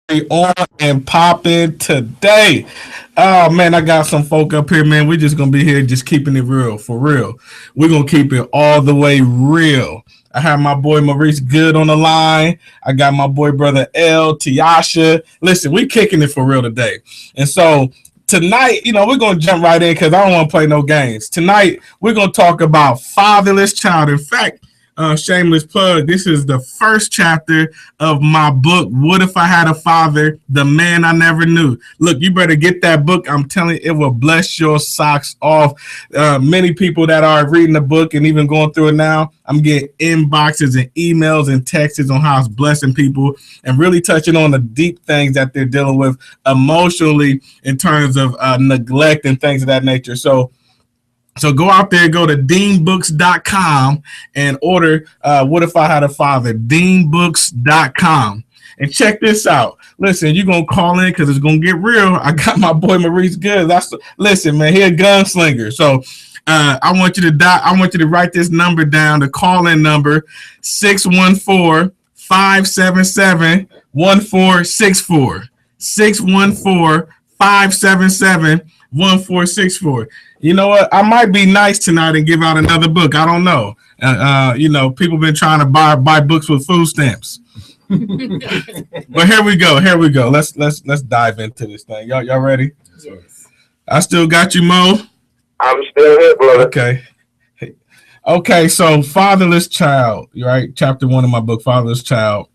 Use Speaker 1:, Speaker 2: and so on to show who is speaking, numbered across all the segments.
Speaker 1: on and popping today. Oh man, I got some folk up here, man. We're just gonna be here just keeping it real, for real. We're gonna keep it all the way real. I have my boy Maurice Good on the line. I got my boy brother L Tiasha. Listen, we kicking it for real today. And so tonight, we're gonna jump right in because I don't want to play no games. Tonight, we're gonna talk about fatherless child. In fact, shameless plug. This is the first chapter of my book, What If I Had a Father, The Man I Never Knew. Look, you better get that book. I'm telling you, it will bless your socks off. Many people that are reading the book and even going through it now, I'm getting inboxes and emails and texts on how it's blessing people and really touching on the deep things that they're dealing with emotionally in terms of neglect and things of that nature. So go out there, go to deanbooks.com and order What If I Had a Father, deanbooks.com. And check this out. Listen, you're going to call in because it's going to get real. I got my boy Maurice Good. Listen, man, he a gunslinger. So I want you to write this number down, the call-in number, 614-577-1464. 614-577-1464. You know what? I might be nice tonight and give out another book. I don't know. People been trying to buy books with food stamps. But here we go. Let's dive into this thing. Y'all ready?
Speaker 2: Yes.
Speaker 1: I still got you, Mo.
Speaker 3: I'm still here, brother.
Speaker 1: Okay. So fatherless child, right? Chapter 1 of my book, Fatherless Child.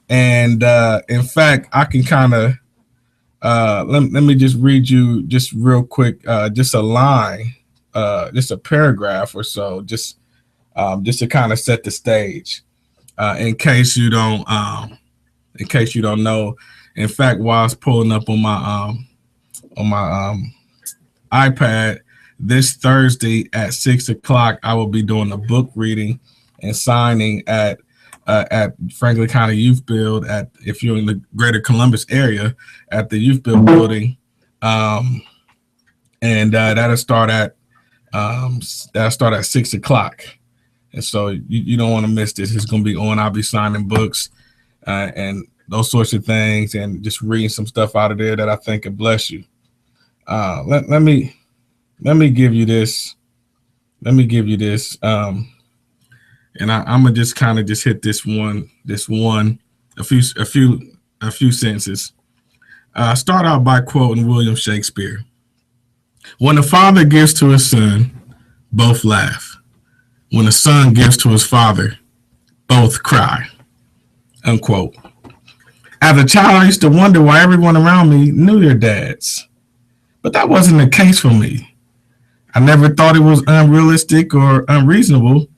Speaker 1: And in fact, I can kind of let me just read you just real quick, just a line, just a paragraph or so, just to kind of set the stage, in case you don't know. In fact, while I was pulling up on my iPad, this Thursday at 6:00, I will be doing a book reading and signing at Franklin County Youth Build if you're in the greater Columbus area at the Youth Build building. And that'll start at 6:00. And so you don't want to miss this. It's going to be on. I'll be signing books and those sorts of things and just reading some stuff out of there that I think could bless you. Let me give you this. And I'm gonna just kind of just hit this one, a few sentences. Start out by quoting William Shakespeare. When a father gives to his son, both laugh. When a son gives to his father, both cry. Unquote. As a child, I used to wonder why everyone around me knew their dads. But that wasn't the case for me. I never thought it was unrealistic or unreasonable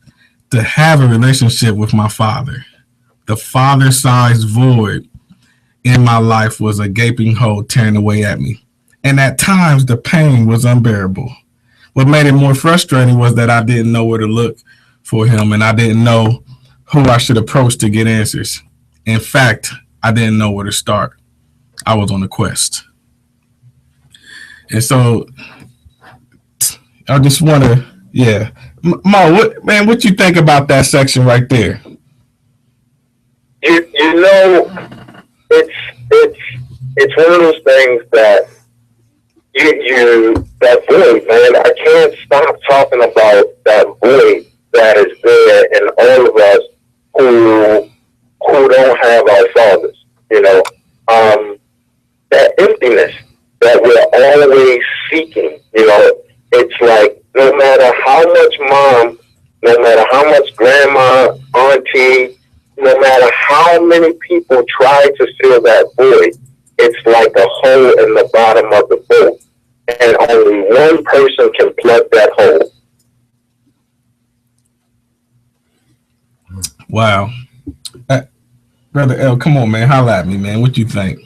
Speaker 1: to have a relationship with my father. The father-sized void in my life was a gaping hole tearing away at me. And at times, the pain was unbearable. What made it more frustrating was that I didn't know where to look for him, and I didn't know who I should approach to get answers. In fact, I didn't know where to start. I was on a quest. And so I just want to, Mo, what you think about that section right there?
Speaker 3: It's one of those things that that void, man. I can't stop talking about that void that is there in all of us who don't have our fathers. That emptiness that we're always seeking. It's like no matter how much mom, no matter how much grandma, auntie, no matter how many people try to fill that void, it's like a hole in the bottom of the boat. And only one person can plug that hole.
Speaker 1: Wow. Brother L, come on, man. Holla at me, man. What you think?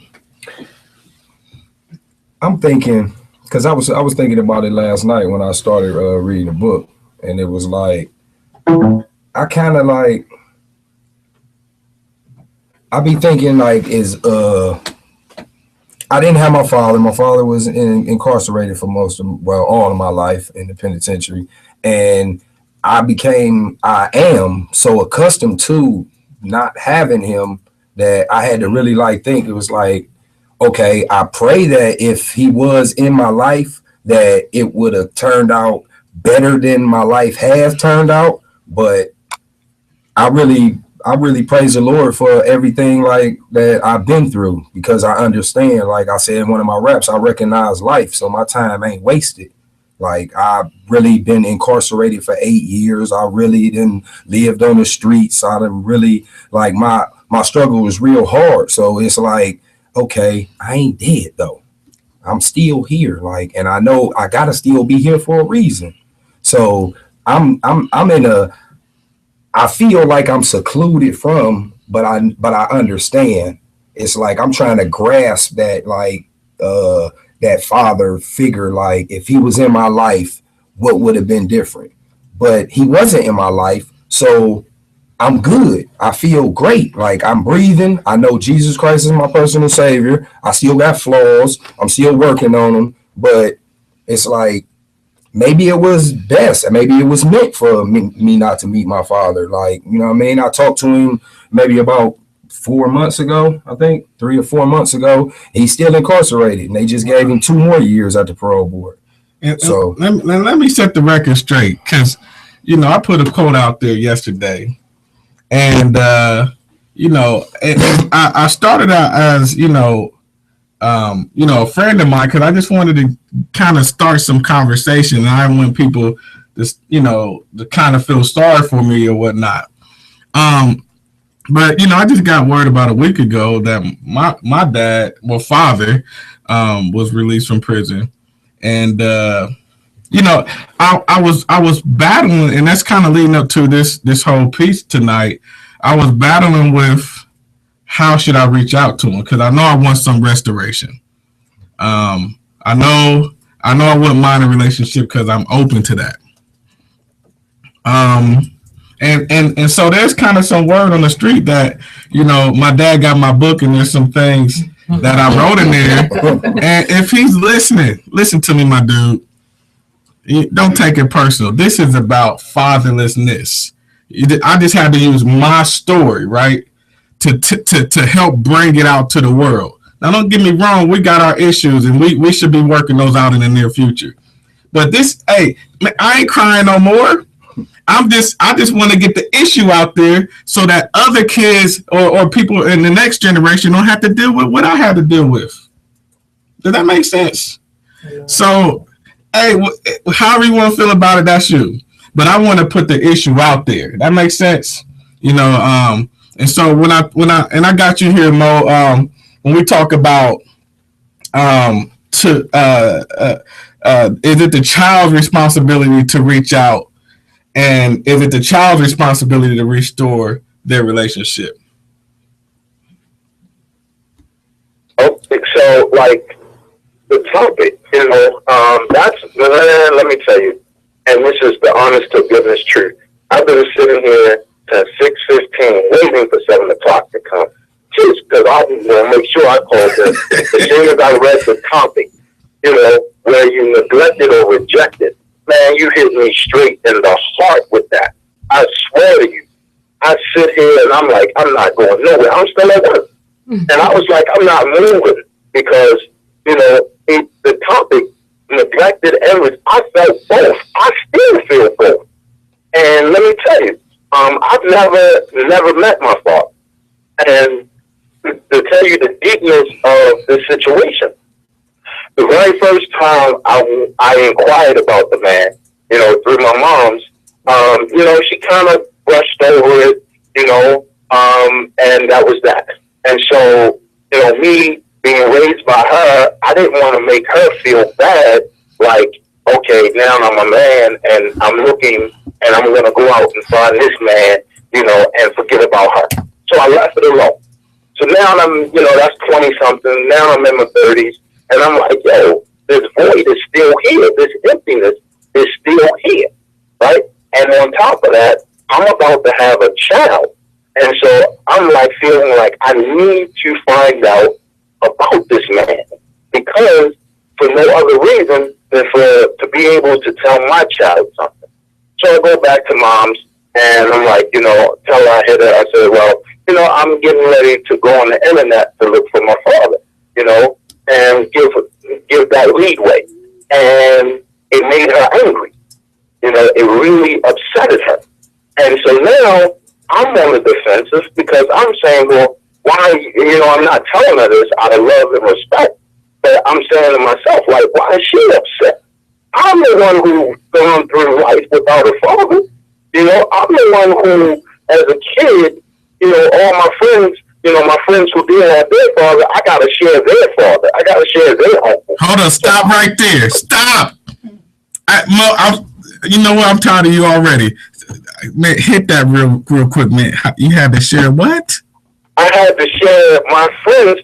Speaker 2: I'm thinking, because I was thinking about it last night when I started reading the book, and it was like, I kind of like, I be thinking like I didn't have my father. My father was incarcerated for all of my life in the penitentiary, and I am so accustomed to not having him that I had to really think. It was like okay, I pray that if he was in my life, that it would have turned out better than my life has turned out. But I really praise the Lord for everything like that I've been through, because I understand, like I said in one of my raps, I recognize life, so my time ain't wasted. Like, I've really been incarcerated for 8 years. I really didn't lived on the streets. I didn't really, like, my struggle was real hard. So it's like, okay, I ain't dead though. I'm still here. Like, and I know I gotta still be here for a reason. So I'm in a, I feel like I'm secluded from, but I understand. It's like I'm trying to grasp that, like, that father figure. Like, if he was in my life, what would have been different? But he wasn't in my life, so I'm good. I feel great. Like, I'm breathing. I know Jesus Christ is my personal savior. I still got flaws. I'm still working on them, but it's like, maybe it was best. Maybe it was meant for me not to meet my father. Like, you know what I mean? I talked to him maybe about 4 months ago, I think 3 or 4 months ago. He's still incarcerated, and they just gave him 2 more years at the parole board. So
Speaker 1: let me set the record straight, because, I put a quote out there yesterday, and, I started out as, a friend of mine, because I just wanted to kind of start some conversation. And I want people to kind of feel sorry for me or whatnot. But I just got word about a week ago that my dad, father, was released from prison, and I was battling, and that's kind of leading up to this whole piece tonight. I was battling with, how should I reach out to him? Because I know I want some restoration. I know I wouldn't mind a relationship, because I'm open to that. And so there's kind of some word on the street that, my dad got my book, and there's some things that I wrote in there. And if he's listening, listen to me, my dude. Don't take it personal. This is about fatherlessness. I just had to use my story, right, to help bring it out to the world. Now, don't get me wrong. We got our issues, and we should be working those out in the near future. But hey, I ain't crying no more. I just want to get the issue out there, so that other kids or people in the next generation don't have to deal with what I had to deal with. Does that make sense? Yeah. So, hey, however you want to feel about it, that's you. But I want to put the issue out there. That makes sense, And so when I got you here, Mo, when we talk about is it the child's responsibility to reach out, and is it the child's responsibility to restore their relationship?
Speaker 3: Okay, so like the topic, let me tell you, and this is the honest to goodness truth. I've been sitting here at 6:15, waiting for 7 o'clock to come, just because I want to make sure I called them. As soon as I read the topic, where you neglected or rejected, man, you hit me straight in the heart with that. I swear to you, I sit here and I'm like, I'm not going nowhere. I'm still at work. And I was like, I'm not moving, because, the topic, neglected and I felt both. I still feel both. And let me tell you, I've never met my father. And to tell you the deepness of the situation, the very first time I inquired about the man, through my mom's, she kind of brushed over it, and that was that. And so, me being raised by her, I didn't want to make her feel bad, like, okay, now I'm a man and I'm looking and I'm going to go out and find this man, and forget about her. So I left it alone. So now I'm, that's 20 something. Now I'm in my 30s, and I'm like, yo, this void is still here. This emptiness is still here, right? And on top of that, I'm about to have a child. And so I'm like feeling like I need to find out about this man, because for no other reason than to be able to tell my child something. So I go back to mom's, and I'm like, tell her I hit her. I said, well, I'm getting ready to go on the internet to look for my father, and give that leadway, and it made her angry. You know, it really upsetted her. And so now I'm on the defensive because I'm saying, well, why, you know, I'm not telling her this out of love and respect, but I'm saying to myself, like, why is she upset? I'm the one who's gone through life without a father. You know, I'm the one who, as a kid, you know, all my friends, you know, my friends who didn't have their father, I got to share their father. I got to share their uncle.
Speaker 1: Hold on, stop right there. Stop. You know what? I'm tired of you already. Man, hit that real quick, man. You had to share what?
Speaker 3: I had to share my friend's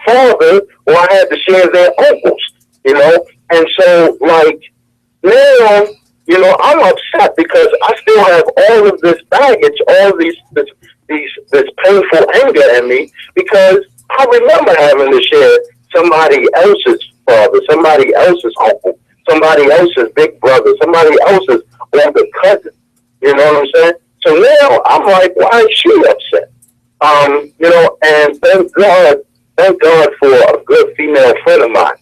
Speaker 3: father, or I had to share their uncles, you know? And so, like, now, you know, I'm upset because I still have all of this baggage, all this painful anger in me, because I remember having to share somebody else's father, somebody else's uncle, somebody else's big brother, somebody else's older cousin. You know what I'm saying? So now I'm like, why is she upset? You know, and thank God for a good female friend of mine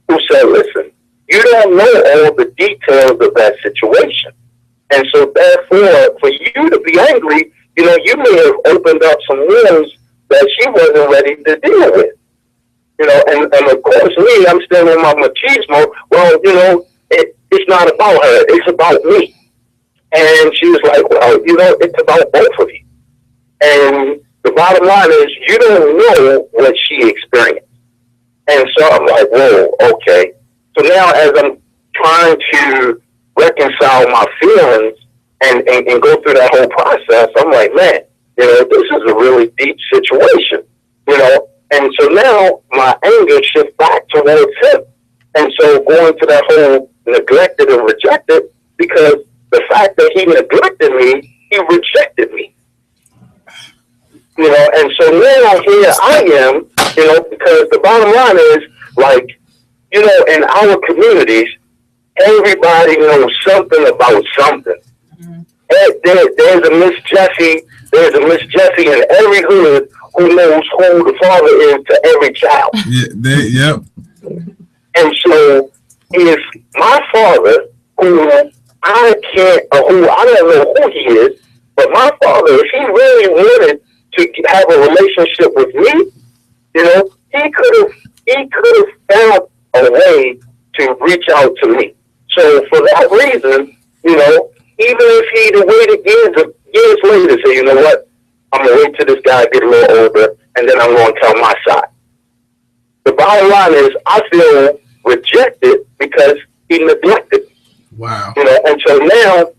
Speaker 3: who said, listen, you don't know all the details of that situation. And so therefore, for you to be angry, you know, you may have opened up some wounds that she wasn't ready to deal with. You know, and of course me, I'm still in my machismo. Well, you know, it's not about her, it's about me. And she was like, well, you know, it's about both of you. And the bottom line is, you don't know what she experienced. And so I'm like, whoa, okay. So now as I'm trying to reconcile my feelings and go through that whole process, I'm like, man, you know, this is a really deep situation, you know. And so now my anger shifts back towards him. And so going to that whole neglected and rejected, because the fact that he neglected me, he rejected me. You know, and so now here I am, you know, because the bottom line is, like, you know, in our communities, everybody knows something about something. Mm-hmm. There's a Miss Jessie in every hood who knows who the father is to every child.
Speaker 1: Yep.
Speaker 3: And so if my father, who I don't know who he is, but my father, if he really wanted to have a relationship with me, you know, he could have found a way to reach out to me. So for that reason, you know, even if he'd have waited years later, say, you know what, I'm gonna wait till this guy get a little older, and then I'm gonna tell my side. The bottom line is, I feel rejected because he neglected me.
Speaker 1: Wow.
Speaker 3: You know, and so now,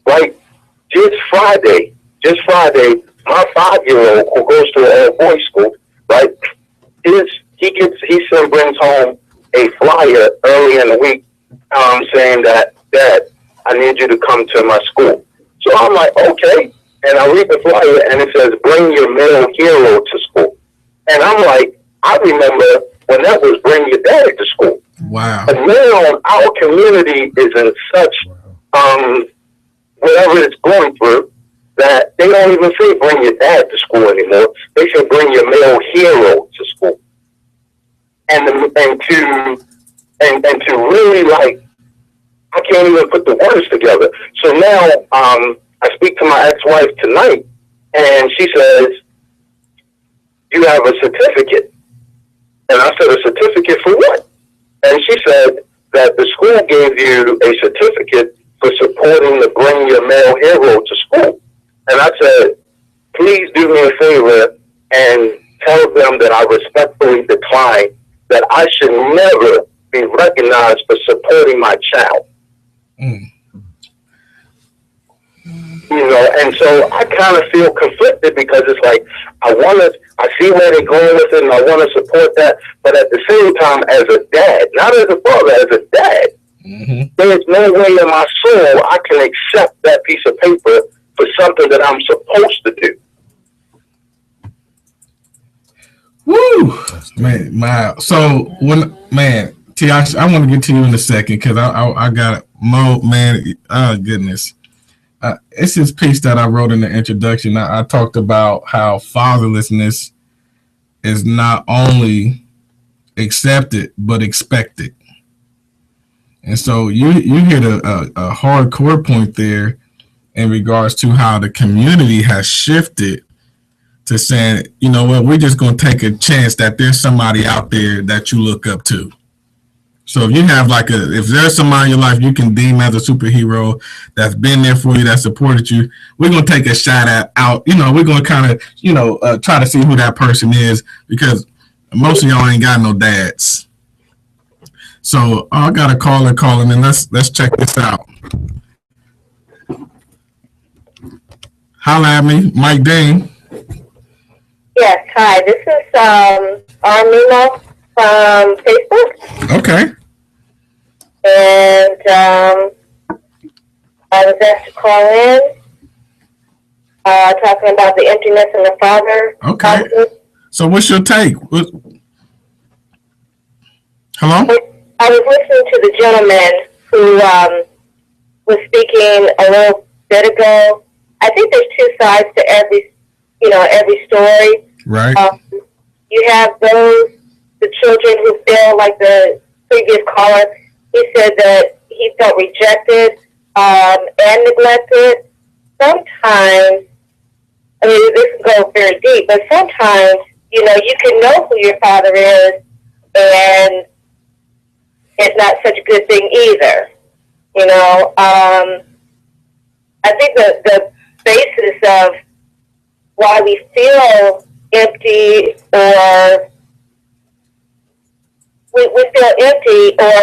Speaker 3: like just Friday, my 5-year-old who goes to an all-boys school, right? He brings home a flyer early in the week, saying that, Dad, I need you to come to my school. So I'm like, okay. And I read the flyer and it says, bring your male hero to school. And I'm like, I remember when that was bring your daddy to school.
Speaker 1: Wow.
Speaker 3: But now our community is in such, whatever it's going through, that they don't even say bring your dad to school anymore. They say bring your male hero to school. And to really, like, I can't even put the words together. So now I speak to my ex-wife tonight, and she says, you have a certificate. And I said, a certificate for what? And she said that the school gave you a certificate for supporting the Bring Your Male Hero to school. And I said, please do me a favor and tell them that I respectfully decline, that I should never be recognized for supporting my child. Mm. You know, and so I kind of feel conflicted because it's like, I see where they're going with it and I want to support that. But at the same time, as a dad, not as a father, as a dad, there's no way in my soul I can accept that piece of paper for something that I'm supposed to do.
Speaker 1: Woo! Man, so T, I want to get to you in a second because I got more, man. Oh, goodness. It's this piece that I wrote in the introduction. I talked about how fatherlessness is not only accepted but expected. And so you hit a hardcore point there in regards to how the community has shifted to saying, you know what, we're just going to take a chance that there's somebody out there that you look up to. So if you have if there's somebody in your life you can deem as a superhero that's been there for you, that supported you, we're going to take a shot at out. We're going to kind of, try to see who that person is, because most of y'all ain't got no dads. So I got a caller calling, and let's check this out. Holla at me, Mike Dean.
Speaker 4: Yes, hi. This is Armina from Facebook.
Speaker 1: Okay.
Speaker 4: And I was asked to call in, talking about the emptiness in the father.
Speaker 1: Okay. So what's your take? Hello?
Speaker 4: I was listening to the gentleman who was speaking a little bit ago. I think there's two sides to every story.
Speaker 1: Right.
Speaker 4: You have the children who feel like the previous caller. He said that he felt rejected and neglected. Sometimes, I mean, this goes very deep, but sometimes, you can know who your father is, and it's not such a good thing either. I think the basis of why we feel empty or we feel empty or,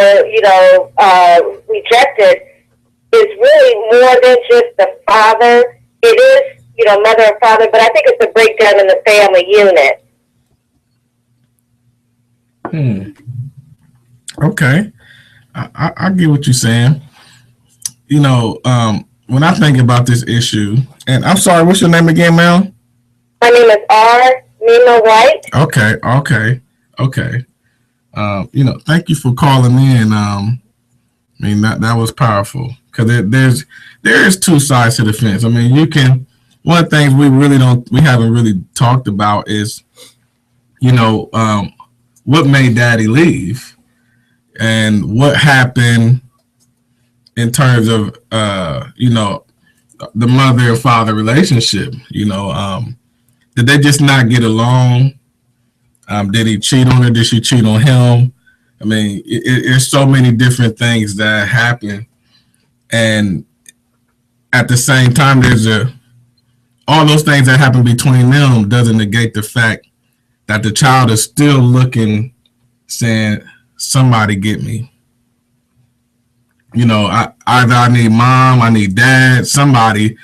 Speaker 4: rejected is really more than just the father. It is, mother and father, but I think it's a breakdown in the family unit.
Speaker 1: Okay. I get what you're saying. When I think about this issue, and I'm sorry, what's your name again, Mel?
Speaker 4: My name is R. Nima White.
Speaker 1: Okay. Thank you for calling in. That was powerful, because there is two sides to the fence. I mean, one of the things we haven't really talked about is, what made Daddy leave, and what happened in terms of the mother and father relationship. Did they just not get along? Did he cheat on her? Did she cheat on him? I mean, there's so many different things that happen, and at the same time, all those things that happen between them doesn't negate the fact that the child is still looking, saying, "Somebody get me." Either I need mom, I need dad, somebody,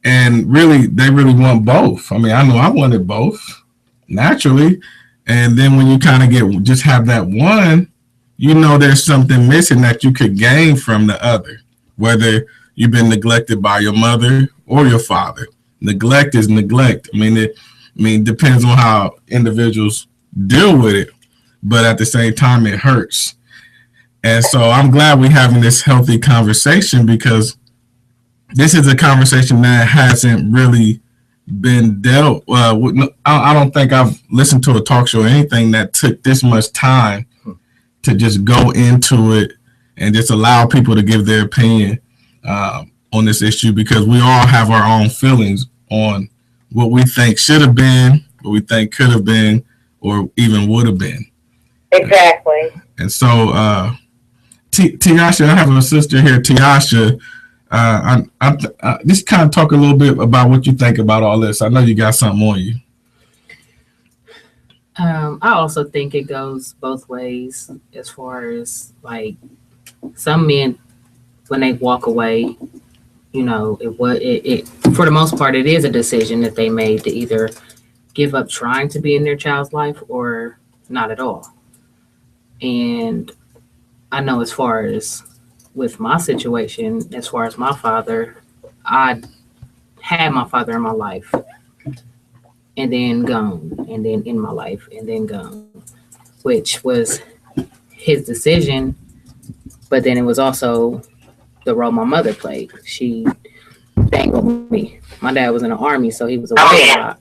Speaker 1: and they really want both. I mean, I know I wanted both naturally. And then when you kind of just have that one, there's something missing that you could gain from the other, whether you've been neglected by your mother or your father. Neglect is neglect. It depends on how individuals deal with it, but at the same time, it hurts. And so I'm glad we're having this healthy conversation, because this is a conversation that hasn't really been dealt with. I don't think I've listened to a talk show or anything that took this much time to just go into it and just allow people to give their opinion on this issue, because we all have our own feelings on what we think should have been, what we think could have been, or even would have been.
Speaker 4: Exactly.
Speaker 1: And so, Tiasha, I have a sister here, Tiasha. I just kind of talk a little bit about what you think about all this. I know you got something on you.
Speaker 5: I also think it goes both ways, as far as like some men, when they walk away, it for the most part, it is a decision that they made to either give up trying to be in their child's life or not at all. And I know, as far as with my situation, as far as my father, I had my father in my life and then gone, and then in my life and then gone, which was his decision. But then it was also the role my mother played. She dangled me. My dad was in the Army, so he was away a lot.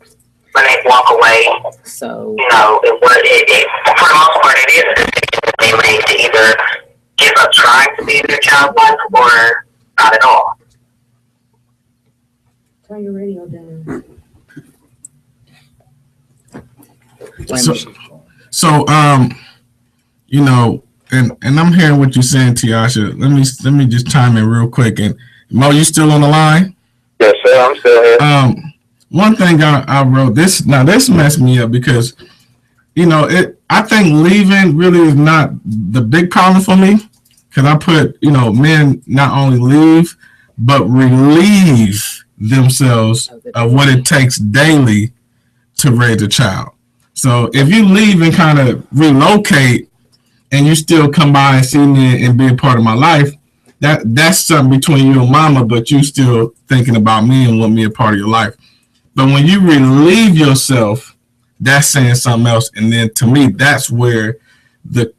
Speaker 3: when they walk away.
Speaker 5: So,
Speaker 3: You know, for the most part, it is a decision that they made to either give up trying to be in their child's life or not at all.
Speaker 5: turn your radio down.
Speaker 1: So, you know, and I'm hearing what you're saying, Tiasha. Let me just chime in real quick. And Mo, you still on the line?
Speaker 3: Yes, sir. I'm still here.
Speaker 1: One thing I wrote this. Now this messed me up because, you know, I think leaving really is not the big problem for me, because I put, you know, men not only leave but relieve themselves of what it takes daily to raise a child. So if you leave and kind of relocate and you still come by and see me and be a part of my life, that's something between you and mama, but you still thinking about me and want me a part of your life. But when you relieve yourself, that's saying something else. And then to me, that's where the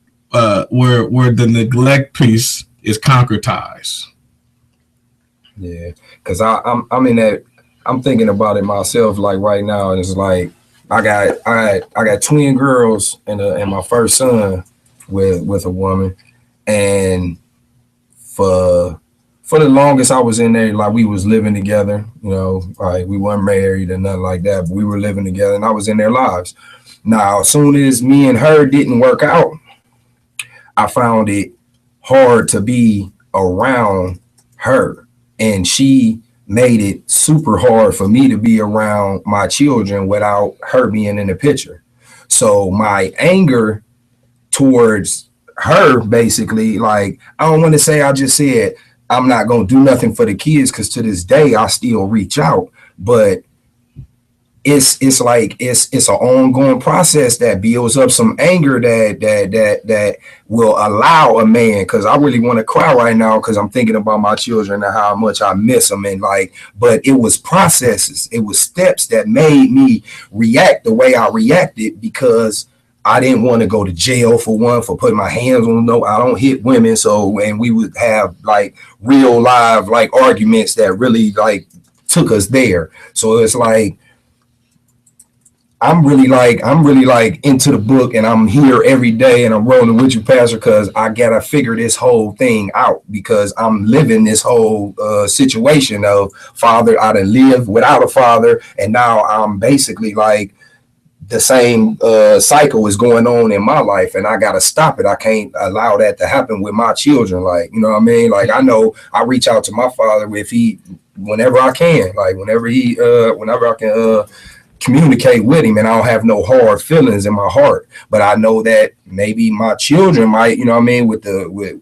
Speaker 1: where the neglect piece is concretized.
Speaker 2: Yeah, because I'm in that. I'm thinking about it myself. Like right now, and it's like I got twin girls and my first son with a woman, and for the longest I was in there, like we was living together, you know, like we weren't married or nothing like that, but we were living together and I was in their lives. Now, as soon as me and her didn't work out, I found it hard to be around her, and she made it super hard for me to be around my children without her being in the picture. So my anger towards her, basically, like, I don't want to say I just said I'm not going to do nothing for the kids, because to this day I still reach out, but it's like it's an ongoing process that builds up some anger that will allow a man, because I really want to cry right now because I'm thinking about my children and how much I miss them, and like, but it was processes, it was steps that made me react the way I reacted, because I didn't want to go to jail for putting my hands on. No, I don't hit women. So, and we would have like real live like arguments that really like took us there. So it's like I'm really like into the book, and I'm here every day, and I'm rolling with you, Pastor, because I gotta figure this whole thing out, because I'm living this whole situation of father. I done lived without a father, and now I'm basically like the same cycle is going on in my life, and I gotta stop it. I can't allow that to happen with my children. Like, you know what I mean? Like, I know I reach out to my father whenever I can, like whenever I can communicate with him, and I don't have no hard feelings in my heart. But I know that maybe my children might, you know what I mean, with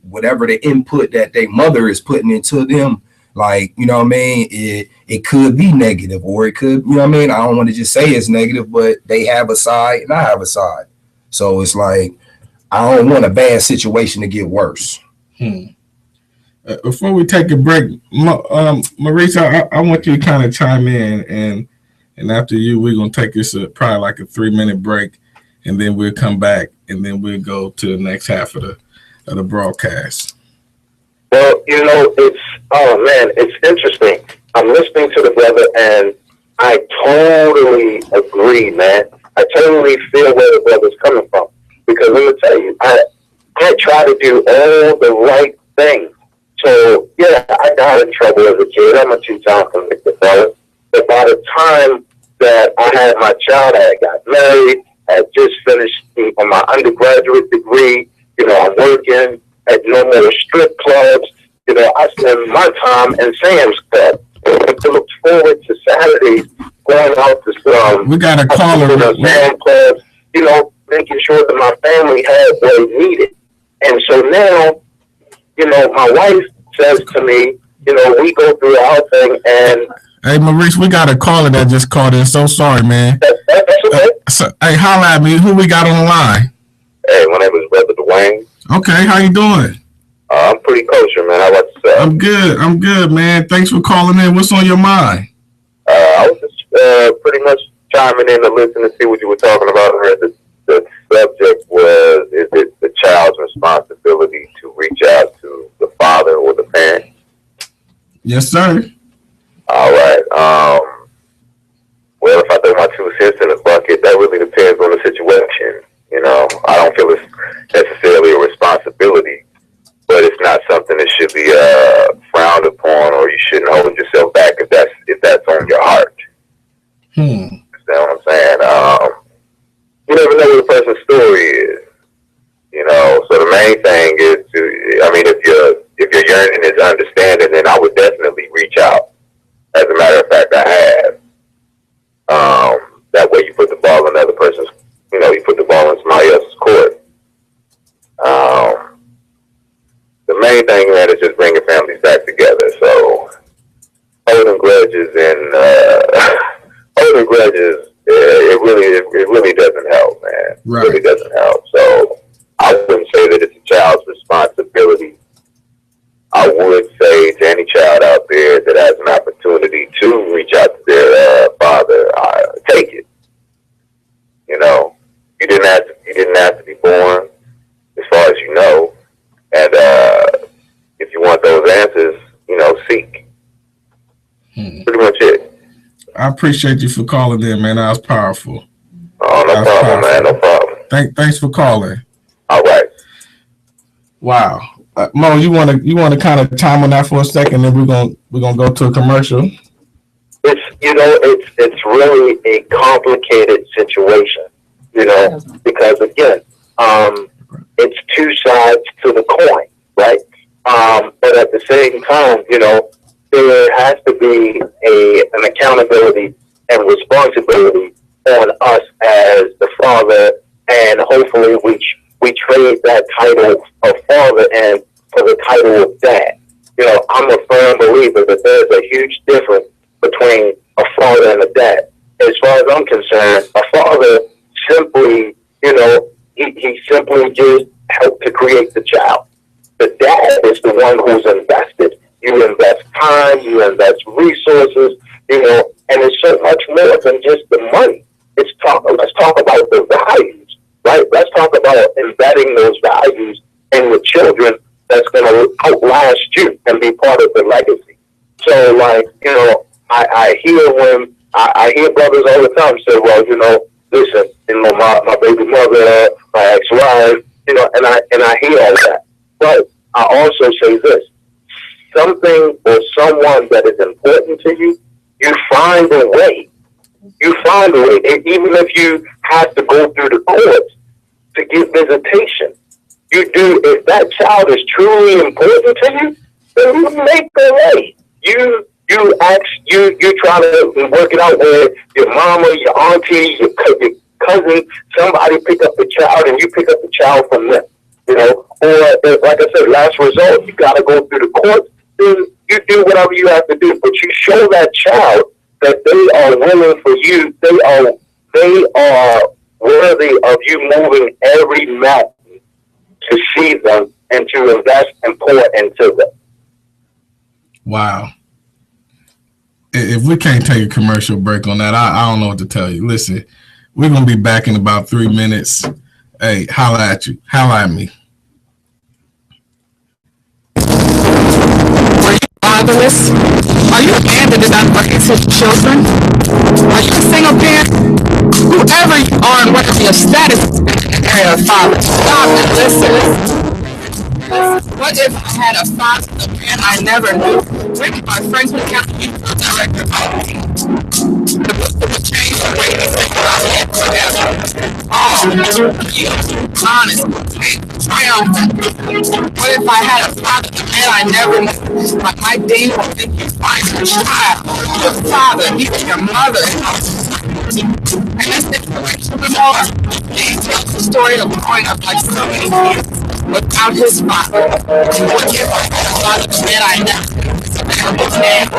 Speaker 2: whatever the input that their mother is putting into them, like, you know what I mean, it could be negative, or it could, you know what I mean, I don't want to just say it's negative, but they have a side and I have a side. So it's like, I don't want a bad situation to get worse.
Speaker 1: Before we take a break, Maurice, I want you to kind of chime in, and after you, we're going to take this probably like a 3-minute break, and then we'll come back, and then we'll go to the next half of the broadcast.
Speaker 3: Well, you know, it's interesting. I'm listening to the brother, and I totally agree, man. I totally feel where the brother's coming from. Because let me tell you, I try to do all the right things. So, yeah, I got in trouble as a kid. I'm a 2-time convicted felon. But by the time that I had my child, I had got married, I had just finished my undergraduate degree, you know, I'm working at no more strip clubs. You know, I spend my time in Sam's Club. I look forward to Saturdays going out to some.
Speaker 1: We got a caller.
Speaker 3: Sam clubs, you know, making sure that my family had what they needed. And so now, you know, my wife says to me, you know, we go through our thing, and
Speaker 1: hey, Maurice, we got a caller that just called in. So sorry, man.
Speaker 3: That's okay.
Speaker 1: Hey, holla at me. Who we got on the line?
Speaker 3: Hey, my name is Brother Dwayne.
Speaker 1: Okay, how you doing?
Speaker 3: I'm pretty kosher, man. How about yourself?
Speaker 1: I'm good, man. Thanks for calling in. What's on your mind?
Speaker 3: I was just pretty much chiming in to listen to see what you were talking about. I heard the subject was, is it the child's responsibility to reach out to the father or the parent?
Speaker 1: Yes, sir.
Speaker 3: All right. Well, if I throw my 2 cents in,
Speaker 1: Right.
Speaker 3: really doesn't help. So I wouldn't say that it's a child's responsibility. I would say to any child out there that has an opportunity to reach out to their father, take it. You know, you didn't have to be born, as far as you know, and if you want those answers, you know, seek. Pretty much it.
Speaker 1: I appreciate you for calling in, man. That was powerful.
Speaker 3: Oh, no problem, man. No problem.
Speaker 1: Thanks for calling.
Speaker 3: All right.
Speaker 1: Wow. Mo, you want to kind of time on that for a second, then we're gonna go to a commercial.
Speaker 3: It's really a complicated situation, because again, it's two sides to the coin, right? But at the same time, there has to be an accountability and responsibility on us as the father, and hopefully we trade that title of father and for the title of dad. I'm a firm believer that there's a huge difference between a father and a dad. As far as I'm concerned, a father simply, he simply just helped to create the child. The dad is the one who's invested. You invest time, you invest resources, and it's so much more than just the money. Let's talk about the values, right? Let's talk about embedding those values in the children that's going to outlast you and be part of the legacy. So, I hear brothers all the time say, well, listen, my baby mother, my ex-wife, and I hear all that. But I also say this, something or someone that is important to you, you find a way. And even if you have to go through the courts to get visitation, you do. If that child is truly important to you, then you make a way. You try to work it out with your mama, your auntie, your cousin, somebody pick up the child and you pick up the child from them. Or like I said, last result, you got to go through the courts. Then you do whatever you have to do, but you show that child that they are willing for you. They are worthy of you moving every mountain to see them and to invest and pour into them.
Speaker 1: Wow. If we can't take a commercial break on that, I don't know what to tell you. Listen, we're going to be back in about 3 minutes. Hey, holla at you. Holla at me.
Speaker 6: Are you fatherless? Are you abandoned and not raising children? Are you a single parent? Whoever you are and whatever your status is, you're a father. Stop and listen. What if I had a father, a man I never knew? Maybe my friends would count me for a director of my team. The book would change the way they think about me forever. Oh, you, honest, triumphant. What if I had a father, a man I never knew? Like my dean would think you find your child, your father, even your mother. And that's inspirational more. He tells the story of growing up like so many kids without his father. What if I had a father, a man I never knew? Today at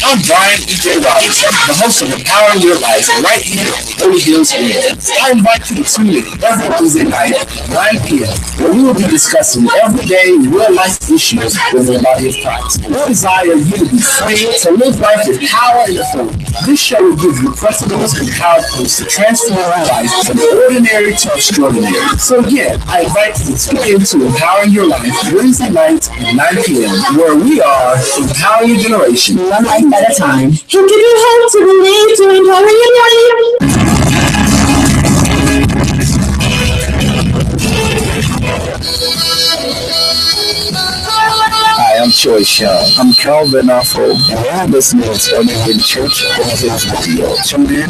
Speaker 7: I'm Brian E.J. Robinson, the host of Empowering Your Life right here on Holy Hills Radio. I invite you to tune in every Tuesday night at 9 p.m. where we will be discussing everyday real-life issues within the body of Christ. We desire you to be free, to live life with power and authority. This show will give you principles and powerpoints to transform our life from ordinary to extraordinary. So again, I invite you to tune in to Empowering Your Life Wednesday nights at 9 p.m. where we are empowering your generation. One life at a time. He'll give you hope to believe to empower your life. Hi, I'm Choice Young. I'm Calvin Affo, and you're listening to Everything Church Holy Hills Radio. Tune in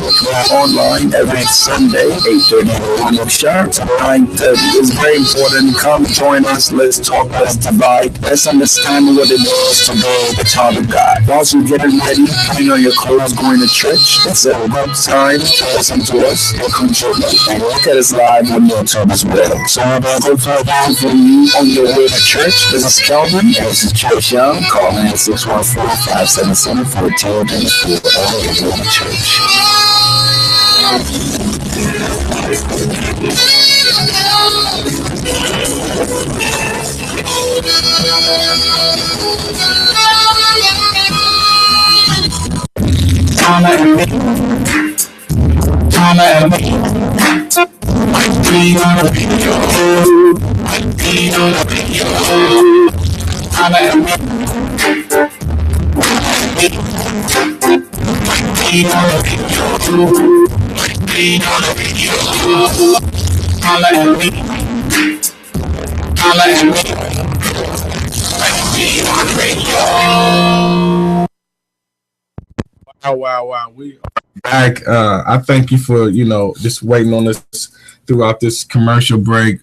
Speaker 7: online every Sunday, 8:30 sharp to 9:30. It's very important. Come join us. Let's talk. Let's divide. Let's understand what it is to be a child of God. Whilst you're getting ready, putting on your clothes, going to church, it's a good time to listen to us. Welcome to us. And look at us live on YouTube as well. So I'm going to go for a while for you on your way to church. This is Calvin, and this is Choice Young. Call in 614-577-1424 all the way to church.
Speaker 6: Holla at me. Holla at me. Be on a video. Be on a video. Holla at me. Be on a video. Be on a video. Holla at me. Holla at me. Be on the radio.
Speaker 1: Wow. We are back. I thank you for, just waiting on us throughout this commercial break.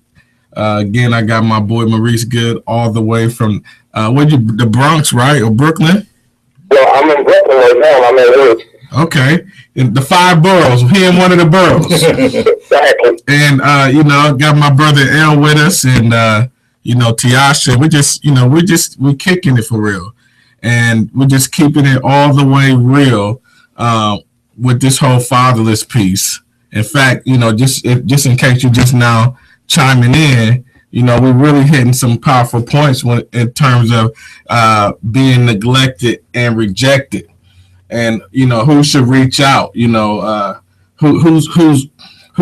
Speaker 1: Again, I got my boy Maurice Good all the way from the Bronx, right? Or Brooklyn?
Speaker 3: Well, I'm in Brooklyn right now. I'm in Wood.
Speaker 1: Okay. In the 5 boroughs. He in one of the boroughs.
Speaker 3: Exactly.
Speaker 1: And I got my brother L with us and Tiasha. We're kicking it for real. And we're just keeping it all the way real with this whole fatherless piece. In fact, just in case you're just now chiming in, we're really hitting some powerful points in terms of being neglected and rejected, and who should reach out. Who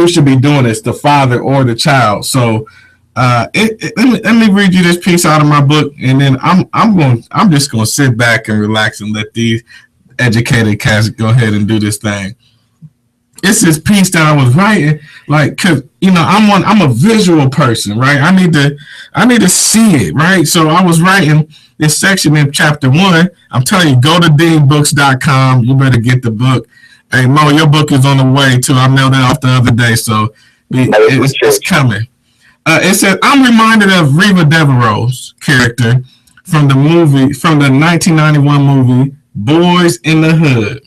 Speaker 1: should be doing this, the father or the child. So let me read you this piece out of my book, and then I'm just gonna sit back and relax and let these educated cats go ahead and do this thing. It's this piece that I was writing, cause I'm a visual person, right? I need to see it, right? So I was writing this section in chapter 1. I'm telling you, go to deanbooks.com. You better get the book. Hey Mo, your book is on the way too. I mailed it off the other day, so it's coming. It said, I'm reminded of Reva Devereaux's character from the 1991 movie Boys in the Hood.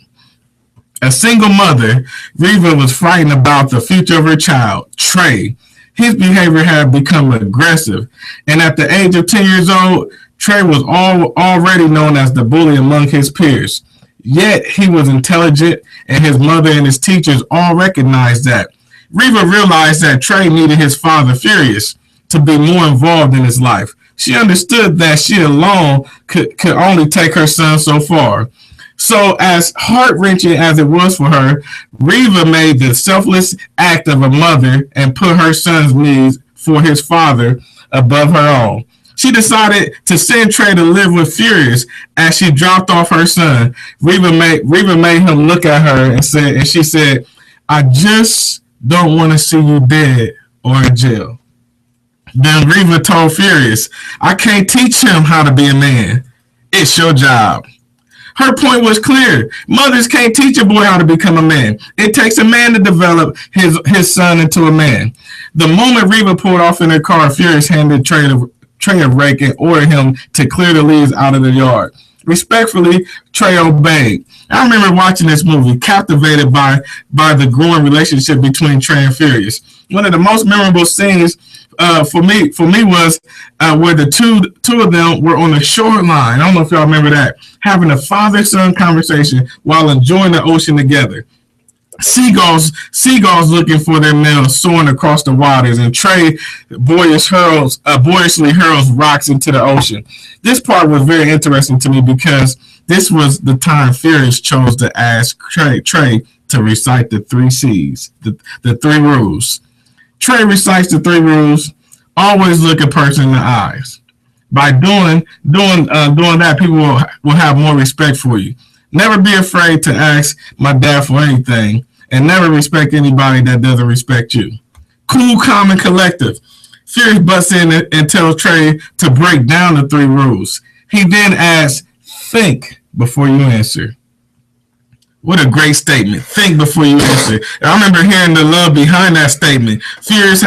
Speaker 1: A single mother, Reva was frightened about the future of her child, Trey. His behavior had become aggressive, and at the age of 10 years old, Trey was already known as the bully among his peers. Yet he was intelligent, and his mother and his teachers all recognized that. Reva realized that Trey needed his father, Furious, to be more involved in his life. She understood that she alone could only take her son so far. So as heart-wrenching as it was for her, Reva made the selfless act of a mother and put her son's needs for his father above her own. She decided to send Trey to live with Furious. As she dropped off her son, Reva made him look at her and she said, I just don't want to see you dead or in jail. Then Reva told Furious, I can't teach him how to be a man. It's your job. Her point was clear. Mothers can't teach a boy how to become a man. It takes a man to develop his son into a man. The moment Reva pulled off in her car, Furious handed Trey a rake and ordered him to clear the leaves out of the yard. Respectfully, Trey obeyed. I remember watching this movie, captivated by the growing relationship between Trey and Furious. One of the most memorable scenes for me was where the two of them were on the shoreline. I don't know if y'all remember that, having a father-son conversation while enjoying the ocean together. Seagulls looking for their meals soaring across the waters, and Trey boyishly hurls rocks into the ocean. This part was very interesting to me because this was the time Furious chose to ask Trey to recite the 3 C's, the 3 rules. Trey recites the 3 rules. Always look a person in the eyes. By doing that, people will have more respect for you. Never be afraid to ask my dad for anything, and never respect anybody that doesn't respect you. Cool, calm, and collective. Furious busts in and tells Trey to break down the 3 rules. He then adds, think before you answer. What a great statement. Think before you answer. I remember hearing the love behind that statement. Furious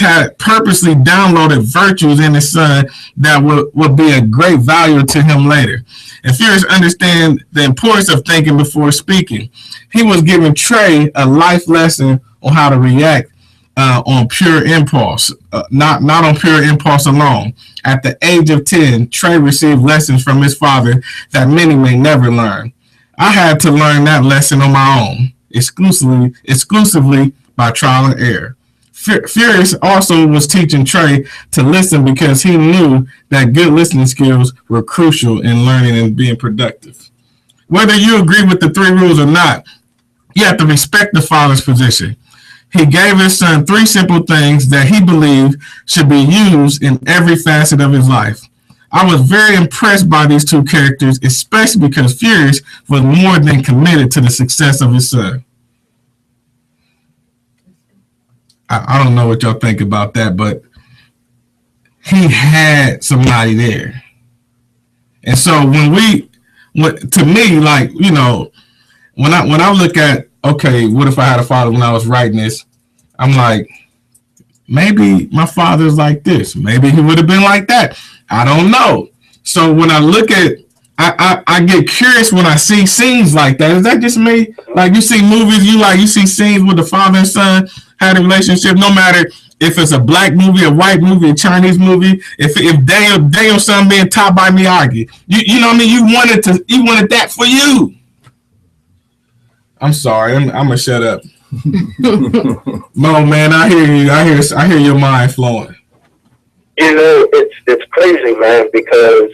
Speaker 1: had purposely downloaded virtues in his son that would be a great value to him later. And Furious understand the importance of thinking before speaking. He was giving Trey a life lesson on how to react on pure impulse, not on pure impulse alone. At the age of 10, Trey received lessons from his father that many may never learn. I had to learn that lesson on my own, exclusively by trial and error. Furious also was teaching Trey to listen because he knew that good listening skills were crucial in learning and being productive. Whether you agree with the 3 rules or not, you have to respect the father's position. He gave his son 3 simple things that he believed should be used in every facet of his life. I was very impressed by these 2 characters, especially because Furious was more than committed to the success of his son. I don't know what y'all think about that, but he had somebody there. And so to me, like, you know, when I look at, okay, what if I had a father when I was writing this? I'm like, maybe my father's like this. Maybe he would have been like that. I don't know. So when I look at, I get curious when I see scenes like that. Is that just me? Like, you see movies, you see scenes with the father and son had a relationship, no matter if it's a black movie, a white movie, a Chinese movie. If Daniel's son being taught by Miyagi, you know what I mean? You wanted that for you. I'm sorry. I'm gonna shut up. No, man, I hear you. I hear your mind flowing.
Speaker 3: You know, it's crazy, man, because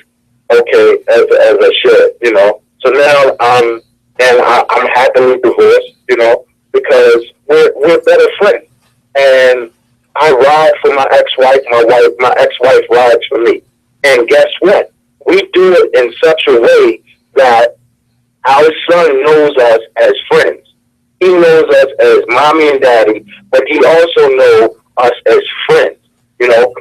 Speaker 3: okay, as I should, you know. So now I'm happily divorced, you know, because we're better friends. And I ride for my ex-wife, my ex-wife rides for me. And guess what? We do it in such a way that our son knows us as friends. He knows us as mommy and daddy, but he also knows us as friends. You know,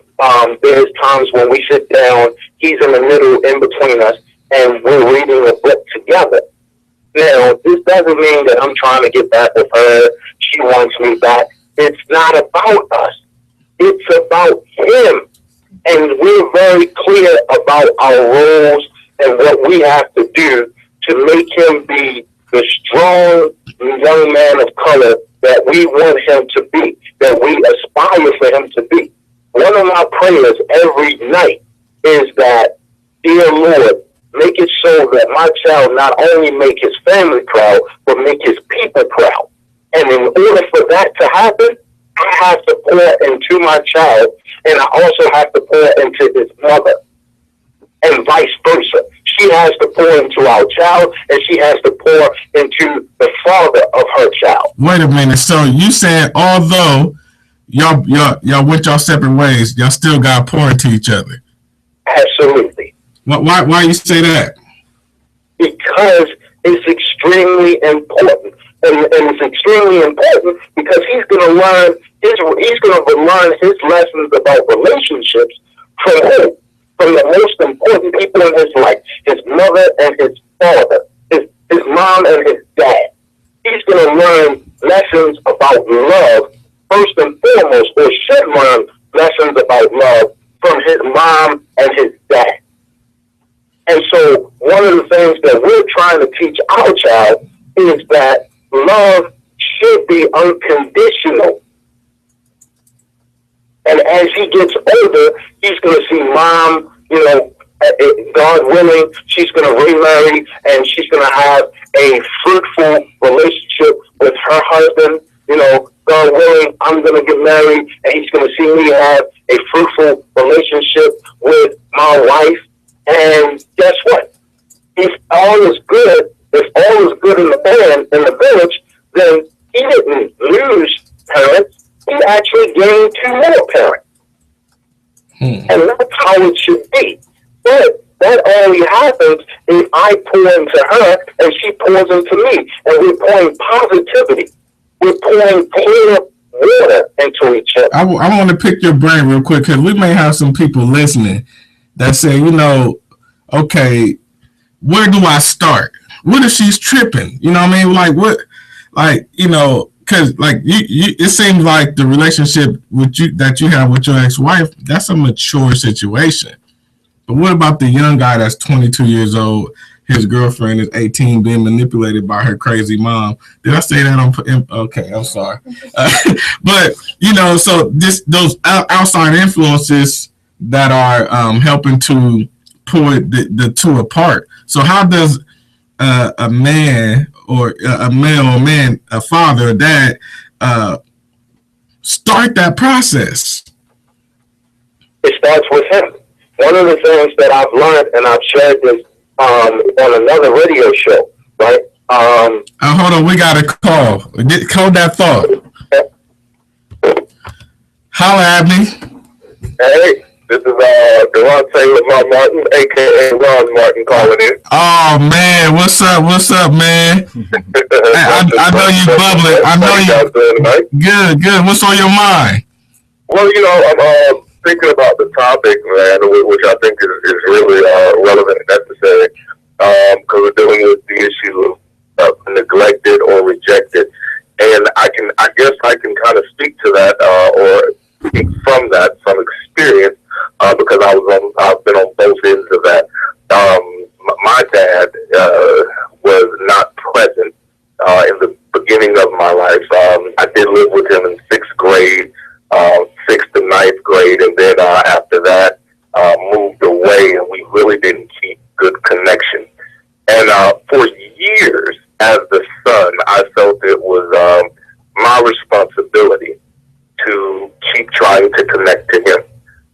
Speaker 3: there's times when we sit down, he's in the middle, in between us, and we're reading a book together. Now, this doesn't mean that I'm trying to get back with her. She wants me back. It's not about us. It's about him. And we're very clear about our roles and what we have to do to make him be the strong young man of color that we want him to be, that we aspire for him to be. One of my prayers every night is that, dear Lord, make it so that my child not only make his family proud, but make his people proud. And in order for that to happen, I have to pour into my child, and I also have to pour into his mother, and vice versa. She has to pour into our child, and she has to pour into the father of her child.
Speaker 1: Wait a minute. So you said although y'all went y'all separate ways, y'all still got to pour into each other?
Speaker 3: Absolutely.
Speaker 1: Why you say that?
Speaker 3: Because it's extremely important. And it's extremely important because he's going to learn his lessons about relationships from who? From the most important people in his life, his mother and his father, his mom and his dad. He's going to learn lessons about love first and foremost, or should learn lessons about love from his mom and his dad. And so one of the things that we're trying to teach our child is that love should be unconditional. And as he gets older, he's going to see mom, you know, God willing, she's going to remarry and she's going to have a fruitful relationship with her husband. You know, God willing, I'm going to get married and he's going to see me have a fruitful relationship with my wife. And guess what? If all is good in the band, in the village, then he didn't lose parents. He actually gained 2 more parents. And that's how it should be. But that only happens if I pour into her and she pours into me. And we're pouring positivity. We're pouring clear water into each other.
Speaker 1: I want to pick your brain real quick because we may have some people listening that say, you know, okay, where do I start? What if she's tripping? You know what I mean? Like what? Like because like it seems like the relationship with you that you have with your ex-wife, that's a mature situation. But what about the young guy that's 22 years old? His girlfriend is 18, being manipulated by her crazy mom. Did I say that on? Okay, I'm sorry. But so those outside influences that are helping to pull the two apart. So how does a man or a male or man, a father or dad, start that process?
Speaker 3: It starts with him. One of the things that I've learned, and I've shared this on another radio show, right?
Speaker 1: Hold on, we got a call. Hold that thought. Holla at me.
Speaker 3: Hey, this is Devontae Lamar Martin, aka Ron Martin, calling in.
Speaker 1: Oh man, what's up? What's up, man? I know you bubbling. I know you. Good. What's on your mind?
Speaker 3: Well, I'm thinking about the topic, man, which I think is really relevant and necessary, because we're dealing with the issue of neglected or rejected, and I guess I can kind of speak to that or speak from that from experience, because I've been on both ends of that. My dad was not present in the beginning of my life. I did live with him in sixth grade. Sixth to ninth grade, and then after that, moved away, and we really didn't keep good connection. And for years, as the son, I felt it was my responsibility to keep trying to connect to him.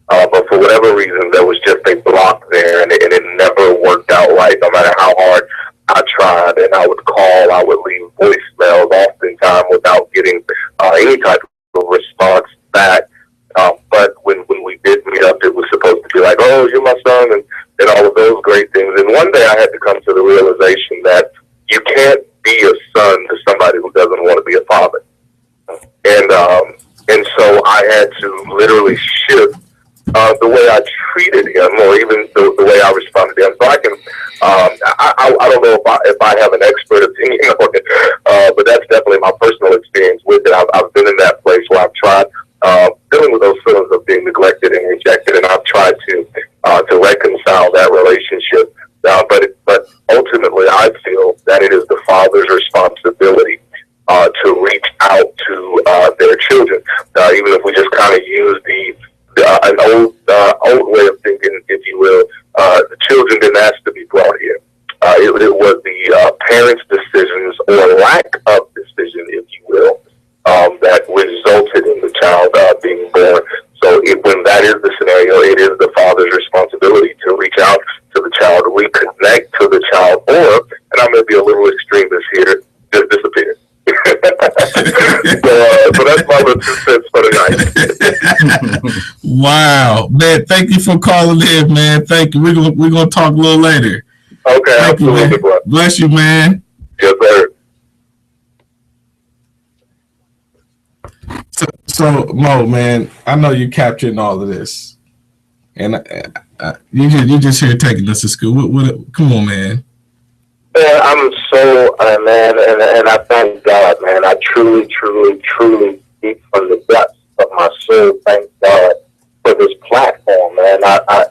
Speaker 3: But for whatever reason, there was just a block there, and it never worked out right, no matter how hard I tried. And I would call, I would leave voicemails, oftentimes without getting any type of response back. But when we did meet up, it was supposed to be like, oh, you're my son, and all of those great things. And one day I had to come to the realization that you can't be a son to somebody who doesn't want to be a father. And so I had to literally shift the way I treated him, or even the way I responded to him. So I can, I don't know if I have an expert opinion on it, but that's definitely my personal experience with it. I've been in that place where I've tried dealing with those feelings of being neglected and rejected, and I've tried to reconcile that relationship. But ultimately, I feel that it is the father's responsibility to reach out to their children. Even if we just kind of use an old way of thinking, if you will, the children didn't ask to be brought here. It was the parents' decisions or lack of decision, if you will, that resulted in the child being born. So when that is the scenario, it is the father's responsibility to reach out to the child, reconnect to the child, or, and I may be a little extremist here, just disappear. So that's my little 2 cents for the night.
Speaker 1: Wow, man! Thank you for calling in, man. Thank you. We're gonna talk a little later.
Speaker 3: Okay,
Speaker 1: thank
Speaker 3: absolutely,
Speaker 1: you,
Speaker 3: bro.
Speaker 1: Bless you, man.
Speaker 3: Yes, sir.
Speaker 1: So Mo, man, I know you capturing all of this, and you just here taking us to school. What? Come on, man.
Speaker 3: Man, I'm so man, and I thank God, man. I truly, deep from the depths of my soul, thank God for this platform, man. I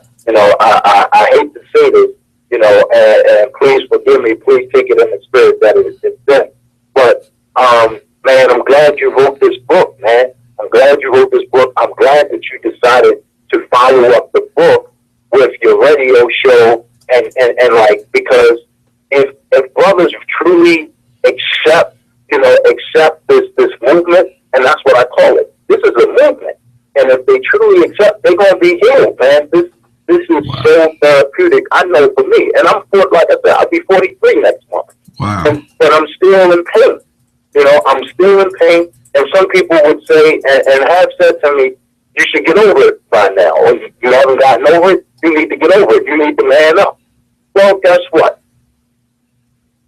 Speaker 3: hate to say this, and please forgive me. Please take it in the spirit that it's been. But man, I'm glad you wrote this book, man. I'm glad you wrote this book. I'm glad that you decided to follow up the book with your radio show, and because if brothers truly accept this movement, and that's what I call it. This is a movement, and if they truly accept, they're gonna be healed, man. This is so therapeutic. I know for me, and like I said, I'll be 43 next month.
Speaker 1: Wow.
Speaker 3: But I'm still in pain. I'm still in pain, and some people would say and have said to me, "You should get over it by now, or you haven't gotten over it. You need to get over it. You need to man up." Well, guess what?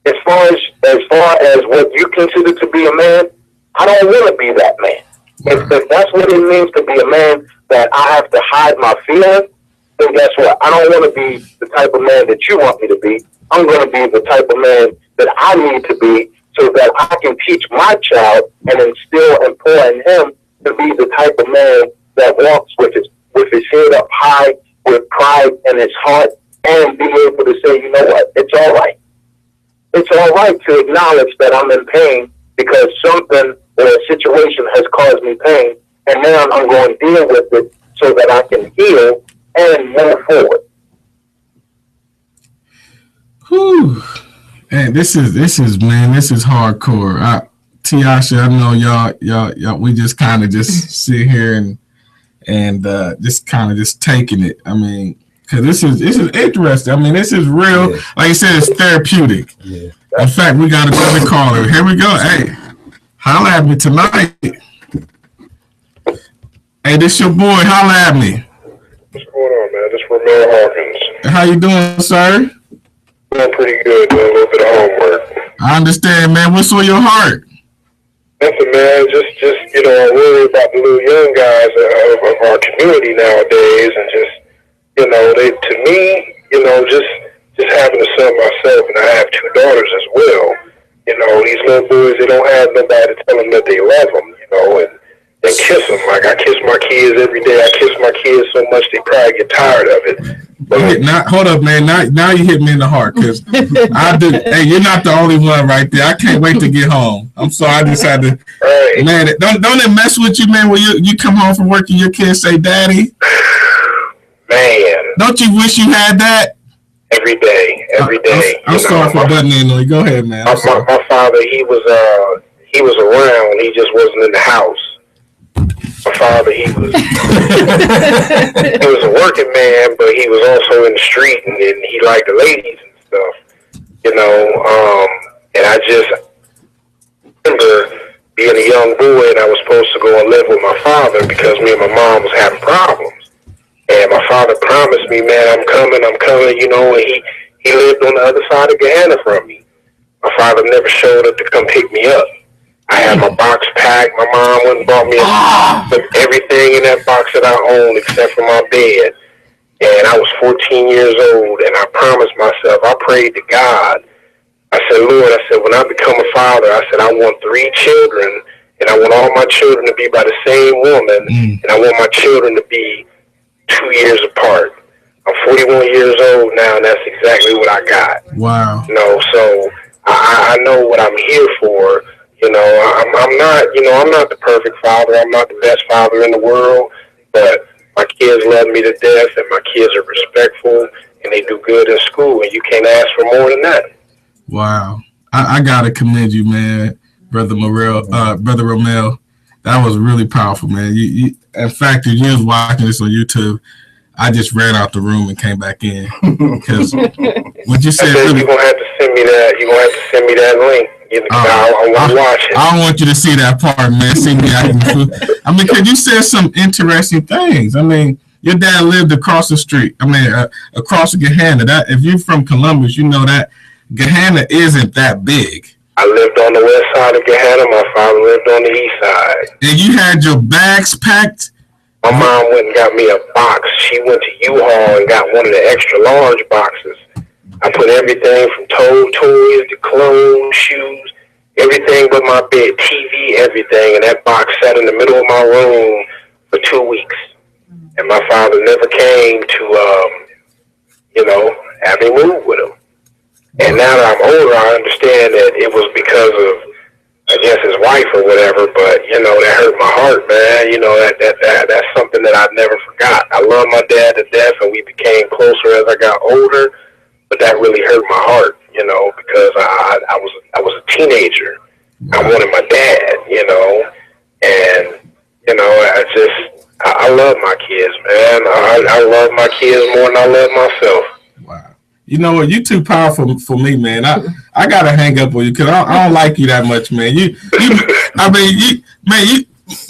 Speaker 3: As far as what you consider to be a man, I don't want to be that man. If that's what it means to be a man, that I have to hide my feelings, then guess what? I don't want to be the type of man that you want me to be. I'm going to be the type of man that I need to be so that I can teach my child and instill and pour in him to be the type of man that walks with his head up high, with pride in his heart, and be able to say, you know what, it's all right. It's all right to acknowledge that I'm in pain because something or a situation has caused me pain, and now I'm going to deal with it so that I can heal and move forward.
Speaker 1: Whew. Man, this is hardcore. Tiasha, I know y'all we just kind of just sit here and just kind of just taking it. I mean, because this is interesting. I mean, this is real. Yeah. Like you said, it's therapeutic. Yeah. In fact, we got another caller. Here we go. Hey, holla at me tonight. Hey, this your boy. Holla at me.
Speaker 8: What's going on, man? This is Ramel Hawkins.
Speaker 1: How you doing, sir?
Speaker 8: Doing pretty good. Doing a little bit of homework.
Speaker 1: I understand, man. What's on your heart?
Speaker 8: Nothing, man. Just I worry about the little young guys of our community nowadays, and they to me, just having a son myself, and I have two daughters as well. These little boys, they don't have nobody to tell them that they love them, and kiss them. Like I kiss my kids every day. I kiss my kids so much they probably get tired of it.
Speaker 1: Hold up, man. Now you hit me in the heart because I do. Hey, you're not the only one right there. I can't wait to get home. I'm sorry. I just had to. Right. Man, don't it mess with you, man? When you come home from work and your kids say, "Daddy."
Speaker 8: Man.
Speaker 1: Don't you wish you had that?
Speaker 8: Every day.
Speaker 1: I'm sorry for butting in on you. Go ahead, man.
Speaker 8: My father, he was around. He just wasn't in the house. My father, he was a working man, but he was also in the street, and he liked the ladies and stuff, and I just remember being a young boy, and I was supposed to go and live with my father because me and my mom was having problems. And my father promised me, man, I'm coming, and he lived on the other side of Gehenna from me. My father never showed up to come pick me up. I had my box packed. My mom went and bought me everything in that box that I owned except for my bed. And I was 14 years old, and I promised myself, I prayed to God. I said, Lord, when I become a father, I said, I want 3 children, and I want all my children to be by the same woman, and I want my children to be 2 years apart. I'm 41 years old now, and that's exactly what I got.
Speaker 1: Wow.
Speaker 8: So I know what I'm here for. I'm not the perfect father. I'm not the best father in the world, but my kids love me to death, and my kids are respectful, and they do good in school, and you can't ask for more than that.
Speaker 1: Wow. I gotta commend you, man, Brother Romel. That was really powerful, man. You in fact, if you was watching this on YouTube, I just ran out the room and came back in because what you said.
Speaker 8: You're gonna have to send me that. You're gonna have to send me that link. I want to watch it.
Speaker 1: I don't want you to see that part, man. See me because you said some interesting things. I mean, your dad lived across the street. I mean, across the Gehenna. That if you're from Columbus, you know that Gehenna isn't that big.
Speaker 8: I lived on the west side of Gehenna. My father lived on the east side.
Speaker 1: And you had your bags packed?
Speaker 8: My mom went and got me a box. She went to U-Haul and got one of the extra large boxes. I put everything from toys to clothes, shoes, everything but my bed, TV, everything. And that box sat in the middle of my room for 2 weeks. And my father never came to, have me move with him. And now that I'm older, I understand that it was because of, I guess, his wife or whatever. But, that hurt my heart, man. That's something that I've never forgot. I love my dad to death, and we became closer as I got older. But that really hurt my heart, because I was a teenager. I wanted my dad, and I love my kids, man. I love my kids more than I love myself.
Speaker 1: Wow. You know what? You too powerful for me, man. I gotta hang up on you because I don't like you that much, man.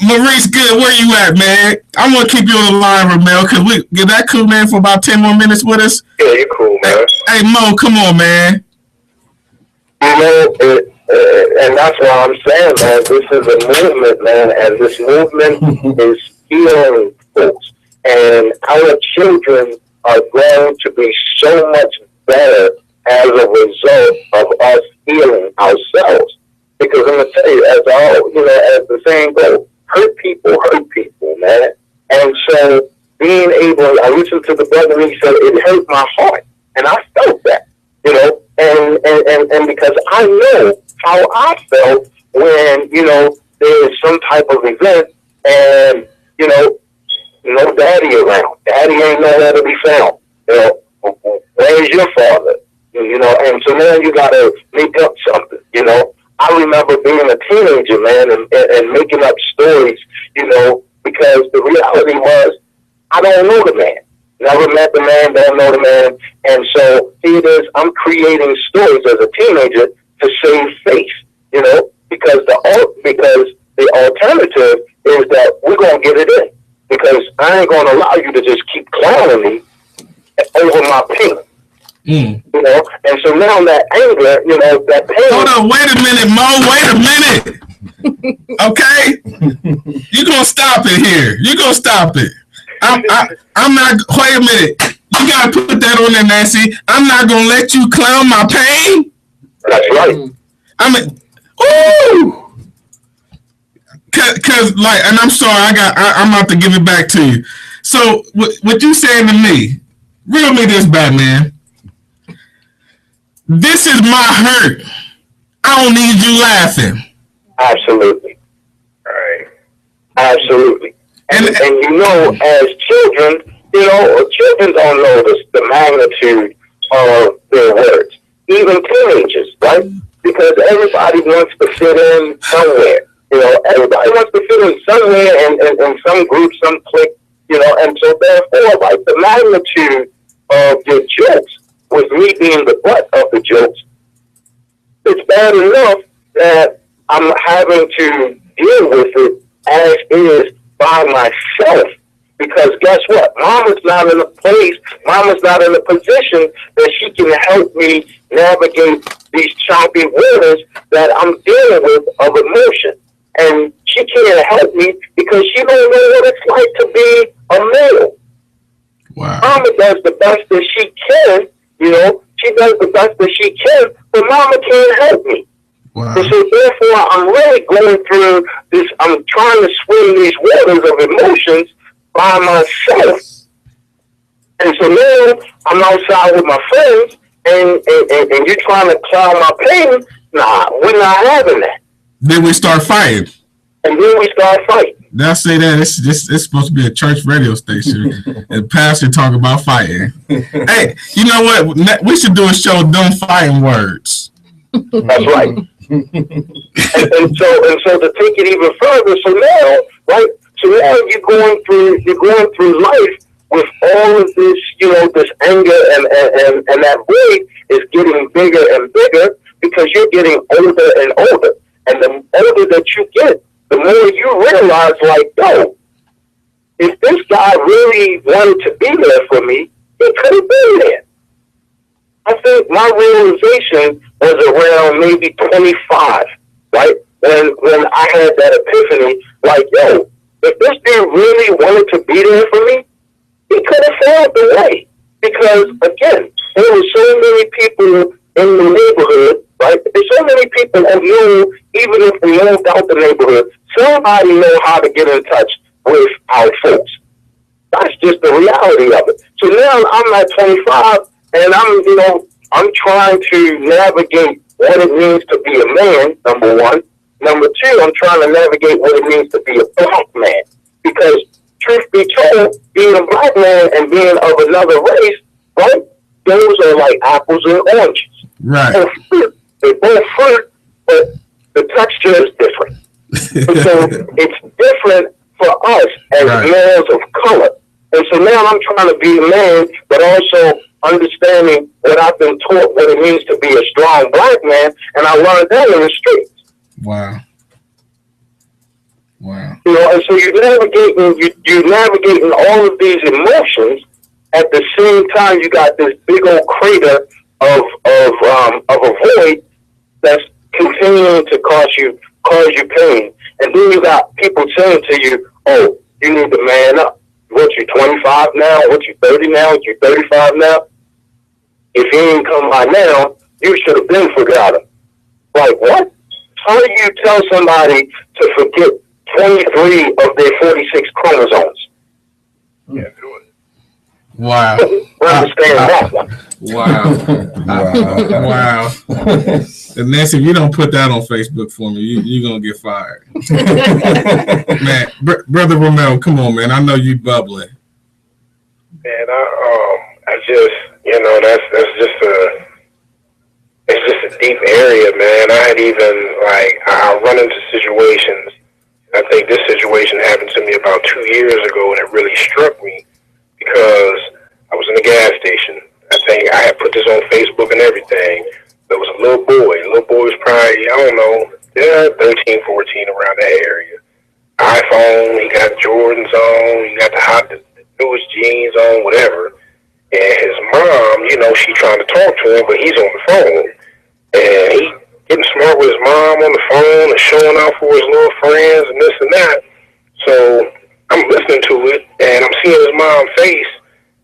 Speaker 1: Maurice, good. Where you at, man? I'm gonna keep you on the line, Ramel, because we get that cool, man, for about 10 more minutes with us.
Speaker 8: Yeah, you're cool, man.
Speaker 1: Hey, Mo, come on, man.
Speaker 3: And that's why I'm saying, man, this is a movement, man, and this movement is healing folks. And our children are going to be so much better as a result of us healing ourselves. Because I'm gonna tell you, as the saying goes, hurt people, man. And so being able, I listened to the brother and he said it hurt my heart, and I felt that, and because I know how I felt when there's some type of event and no daddy around. Daddy ain't nowhere to be found. Where's your father? And so now you gotta make up something. I remember being a teenager, man, and making up stories. Because the reality was I don't know the man. Never met the man, don't know the man. And so here it is, I'm creating stories as a teenager to save face, because the alternative is that we're going to get it in. Because I ain't going to allow you to just keep clowning me over my pain. And so now that anger, that pain.
Speaker 1: Hold on, wait a minute, Mo, wait a minute. Okay? You're going to stop it here. You're going to stop it. I'm not, wait a minute. You got to put that on there, Nancy. I'm not going to let you clown my pain.
Speaker 3: That's right.
Speaker 1: Ooh. Cause and I'm sorry, I'm about to give it back to you. So what you saying to me, reel me this back, man. This is my hurt. I don't need you laughing.
Speaker 3: Absolutely. All right. Absolutely. And as children, children don't know the magnitude of their words. Even teenagers, right? Because everybody wants to fit in somewhere. Everybody wants to fit in somewhere and some group, some clique, and so therefore, like, the magnitude of your jokes, with me being the butt of the jokes, it's bad enough that I'm having to deal with it as is by myself. Because guess what? Mama's not in a place, Mama's not in a position that she can help me navigate these choppy waters that I'm dealing with of emotion. And she can't help me because she don't know what it's like to be a male.
Speaker 1: Wow.
Speaker 3: Mama does the best that she can, she does the best that she can, but Mama can't help me.
Speaker 1: Wow.
Speaker 3: And so therefore, I'm really going through this, I'm trying to swim these waters of emotions by myself. And so now I'm outside with my friends, and you're trying to cloud my pain. Nah, we're not having that.
Speaker 1: Then we start fighting.
Speaker 3: And then we start fighting.
Speaker 1: They'll say that it's supposed to be a church radio station, and pastor talk about fighting. Hey, you know what? We should do a show, Them Fighting Words.
Speaker 3: That's right. and so to take it even further, so now, right? So now you're going through life with all of this, this anger and that void is getting bigger and bigger because you're getting older and older. And the older that you get, the more you realize, like, yo, if this guy really wanted to be there for me, he could have been there. I think my realization was around maybe 25, right? When I had that epiphany, like, yo, if this dude really wanted to be there for me, he could have found the way. Because, again, there were so many people in the neighborhood, right? There's so many people who knew, even if we moved out the neighborhood, somebody know how to get in touch with our folks. That's just the reality of it. So now I'm at 25, and I'm trying to navigate what it means to be a man, number one. Number two, I'm trying to navigate what it means to be a black man. Because, truth be told, being a black man and being of another race, right, those are like apples and oranges.
Speaker 1: Right.
Speaker 3: They're both fruit, but the texture is different. And so it's different for us as males of color. And so now I'm trying to be a man, but also understanding what I've been taught, what it means to be a strong black man, and I learned that in the streets.
Speaker 1: Wow. Wow.
Speaker 3: And so you're navigating all of these emotions. At the same time, you got this big old crater of a void that's continuing to cause you pain. And then you got people saying to you, "Oh, you need to man up. What, you 25 now? What, you 30 now? You 35 now? If he ain't come by now, you should have been forgot him. Like, what? How do you tell somebody to forget 23 of their 46 chromosomes?
Speaker 8: Yeah, do it.
Speaker 1: Wow.
Speaker 3: Understand that one.
Speaker 1: Wow. Wow. And Nancy, if you don't put that on Facebook for me, you're going to get fired. Man, Brother Romel, come on, man. I know you bubbling.
Speaker 8: And I just, you know, it's just a deep area, man. I had even, like, I run into situations. I think this situation happened to me about 2 years ago, and it really struck me because I was in a gas station. I think I had put this on Facebook and everything. There was a little boy. The little boy was probably, I don't know, 13, 14, around that area. iPhone, he got Jordans on, he got the newest jeans on, whatever. And his mom, you know, she trying to talk to him, but he's on the phone. And he getting smart with his mom on the phone and showing off for his little friends and this and that. So I'm listening to it, and I'm seeing his mom's face.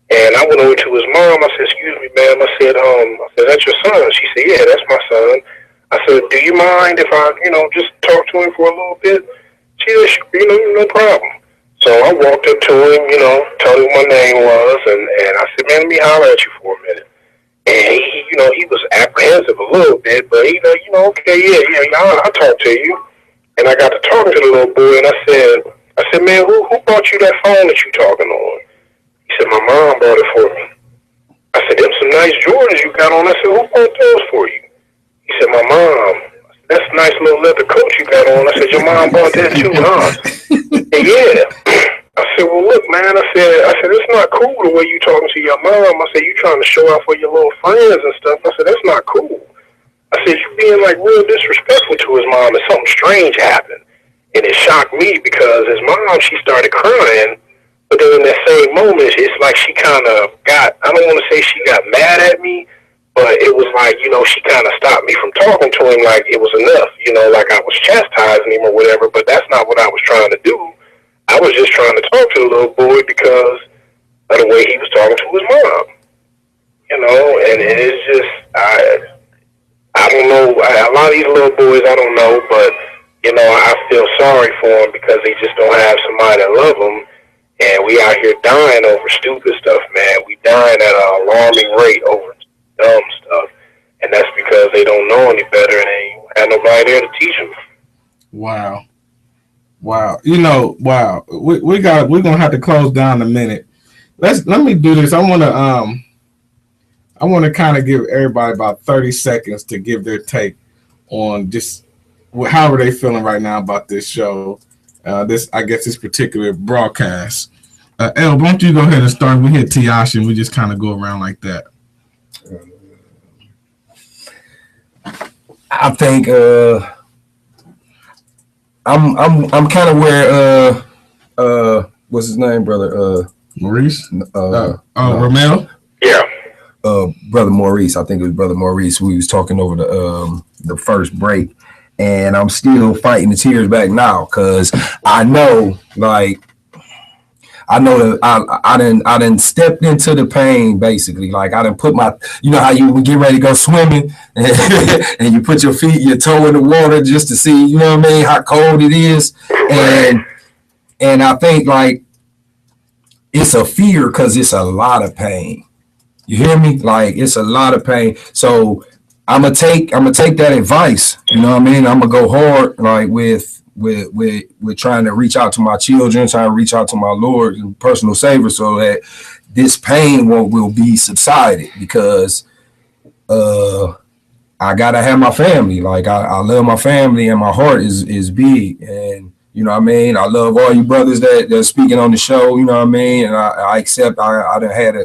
Speaker 8: And I went over to his mom. I said, "Excuse me, ma'am." I said, "That's your son?" She said, "Yeah, that's my son." I said, "Do you mind if I, you know, just talk to him for a little bit?" She said, "You know, no problem." So I walked up to him, you know, told him what my name was, and I said, "Man, let me holler at you for a minute." And he, you know, he was apprehensive a little bit, but he, you know, okay, yeah, I'll talk to you. And I got to talking to the little boy, and I said, "Man, who bought you that phone that you talking on?" He said, "My mom bought it for me." I said, "Them some nice Jordans you got on." I said, "Who bought those for you?" He said, "My mom." I said, "That's a nice little leather coat you got on." I said, "Your mom bought that too, huh?" And yeah. I said, "Well, look, man," I said, "It's not cool the way you talking to your mom." I said, "You trying to show off for your little friends and stuff." I said, "That's not cool." I said, "You being like real disrespectful to his mom, and something strange happened." And it shocked me because his mom, she started crying. But then in that same moment, it's like she kind of got, I don't want to say she got mad at me, but it was like, you know, she kind of stopped me from talking to him like it was enough, you know, like I was chastising him or whatever, but that's not what I was trying to do. I was just trying to talk to the little boy because of the way he was talking to his mom, you know, and it's just, I don't know, a lot of these little boys, I don't know, but, you know, I feel sorry for them because they just don't have somebody that love them. And we out here dying over stupid stuff, man. We dying at an alarming rate over dumb stuff. And that's because they don't know any better and they ain't have nobody there to teach them.
Speaker 1: Wow. Wow. You know, wow. We're gonna have to close down in a minute. Let me do this. I wanna kind of give everybody about 30 seconds to give their take on just however they feeling right now about this show. This particular broadcast. El, why don't you go ahead and start? We hit Tiasha and we just kind of go around like that.
Speaker 2: I think I'm kind of where what's his name, brother?
Speaker 1: Maurice?
Speaker 2: No.
Speaker 1: Romel?
Speaker 8: Yeah.
Speaker 2: Brother Maurice. I think it was Brother Maurice. We was talking over the first break. And I'm still fighting the tears back now because I know that I didn't stepped into the pain basically. Like I didn't put my, you know how you get ready to go swimming and you put your toe in the water just to see, you know what I mean, how cold it is. And I think like it's a fear because it's a lot of pain. You hear me? Like it's a lot of pain. So I'm gonna take that advice. You know what I mean? I'm gonna go hard, like with trying to reach out to my children, trying to reach out to my Lord and personal Savior, so that this pain will be subsided. Because I gotta have my family. Like I love my family, and my heart is big. And you know what I mean? I love all you brothers that's speaking on the show. You know what I mean? And I accept. I done had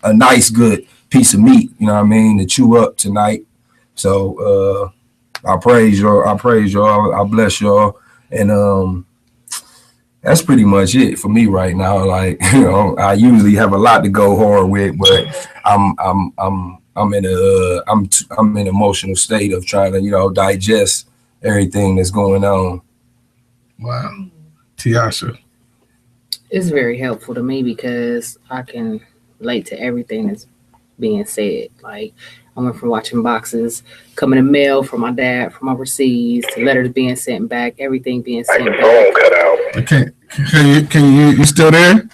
Speaker 2: a nice good piece of meat, you know what I mean, to chew up tonight. So I praise y'all, I bless y'all, and that's pretty much it for me right now. Like, you know, I usually have a lot to go hard with, but I'm in an emotional state of trying to, you know, digest everything that's going on.
Speaker 1: Wow. Tiasha.
Speaker 5: It's very helpful to me because I can relate to everything that's being said. Like I went from watching boxes coming in mail from my dad from overseas to letters being sent back, everything being
Speaker 8: Like
Speaker 5: sent
Speaker 8: the
Speaker 5: back.
Speaker 8: phone cut out.
Speaker 1: Okay, you still there?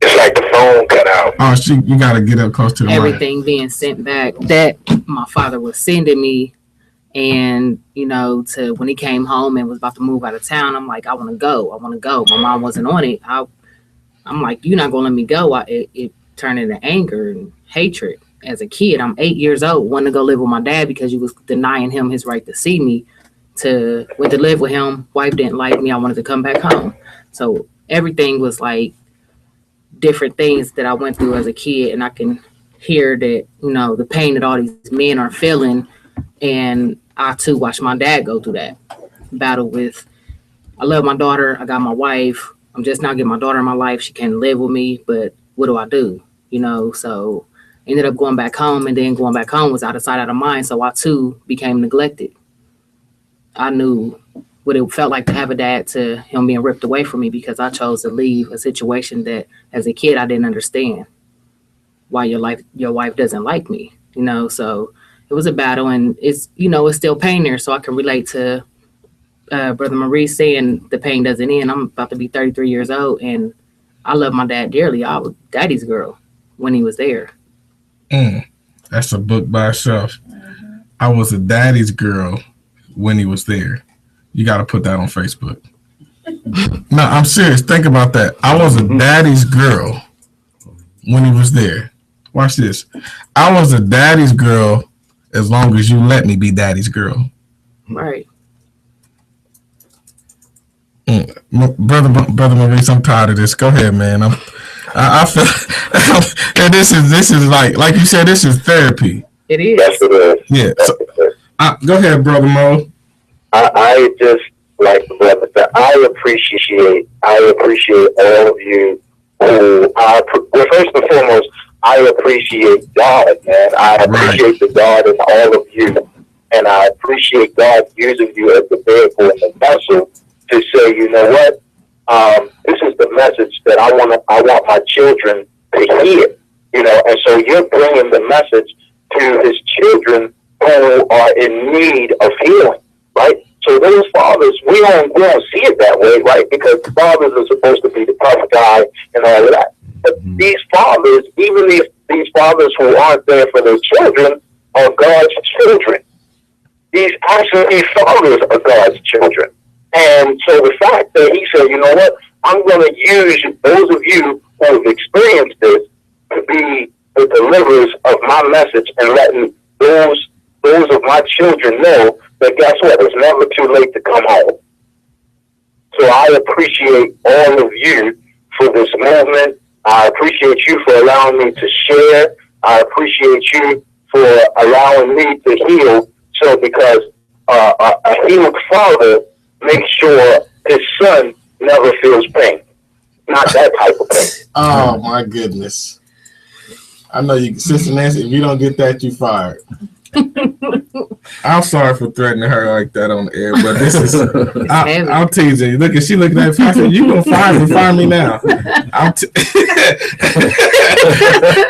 Speaker 8: It's like the phone cut out.
Speaker 1: Oh, you gotta get up close to the mic.
Speaker 5: Everything being sent back that my father was sending me. And, to when he came home and was about to move out of town, I'm like, I want to go. I want to go. My mom wasn't on it. I'm like, you're not going to let me go. It turned into anger and hatred. As a kid, I'm 8 years old, wanting to go live with my dad because you was denying him his right to see me. Went to live with him. Wife didn't like me. I wanted to come back home. So everything was like different things that I went through as a kid. And I can hear that, the pain that all these men are feeling. And I too watched my dad go through that battle with, I love my daughter. I got my wife. I'm just now getting my daughter in my life. She can't live with me, but what do I do? So ended up going back home, and then going back home was out of sight, out of mind. So I too became neglected. I knew what it felt like to have a dad, to him being ripped away from me because I chose to leave a situation that as a kid I didn't understand why your wife doesn't like me, so it was a battle, and it's still pain there. So I can relate to Brother Maurice saying the pain doesn't end. I'm about to be 33 years old, and I love my dad dearly. I was daddy's girl when he was there.
Speaker 1: That's a book by itself. I was a daddy's girl when he was there. You got to put that on Facebook. No, I'm serious. Think about that. I was a daddy's girl when he was there. Watch this. I was a daddy's girl as long as you let me be daddy's girl.
Speaker 5: Right.
Speaker 1: Brother Maurice, I'm tired of this. Go ahead, man. I feel and this is like you said, this is therapy.
Speaker 5: It is.
Speaker 3: That's what it is.
Speaker 1: Yeah. So, go ahead, Brother Mo.
Speaker 3: I just like the brother that I appreciate all of you who well, first and foremost, I appreciate God, man. I appreciate the God in all of you. And I appreciate God using you as the vehicle and the vessel to say, you know what? This is the message that I want my children to hear. And so you're bringing the message to his children who are in need of healing, right? So those fathers, we don't see it that way, right? Because fathers are supposed to be the tough guy and all of that. But these fathers, even these fathers who aren't there for their children, are God's children. These fathers are God's children. And so the fact that he said, you know what, I'm going to use those of you who have experienced this to be the deliverers of my message and letting those of my children know that guess what, it's never too late to come home. So I appreciate all of you for this movement. I appreciate you for allowing me to share. I appreciate you for allowing me to heal. So because a healed father makes sure his son never feels pain. Not that type of pain.
Speaker 1: Oh my goodness. I know you, Sister Nancy, if you don't get that, you fired. I'm sorry for threatening her like that on the air, but this is I'm teasing you. Look, she looking at me. I said, you gonna fire me now.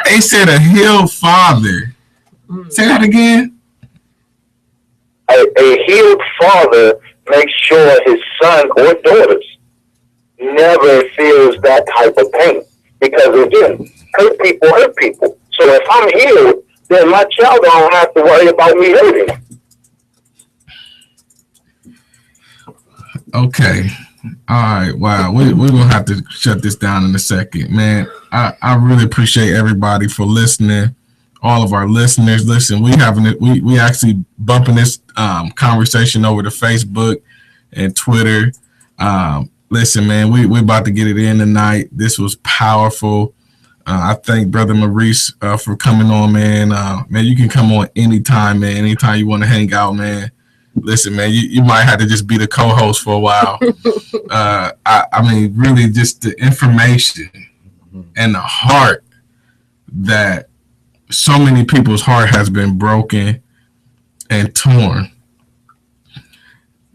Speaker 1: They said a healed father. Say that again.
Speaker 3: A healed father makes sure his son or daughters never feels that type of pain. Because again, hurt people. So if I'm healed, then my child don't have to worry about me hurting.
Speaker 1: Okay. All right. Wow. We're going to have to shut this down in a second. Man, I really appreciate everybody for listening. All of our listeners. Listen, we actually bumping this conversation over to Facebook and Twitter. Listen, man, we're about to get it in tonight. This was powerful. I thank Brother Maurice for coming on, man. Man, you can come on anytime, man. Anytime you want to hang out, man. Listen, man, you might have to just be the co-host for a while. I mean, really just the information and the heart that so many people's heart has been broken and torn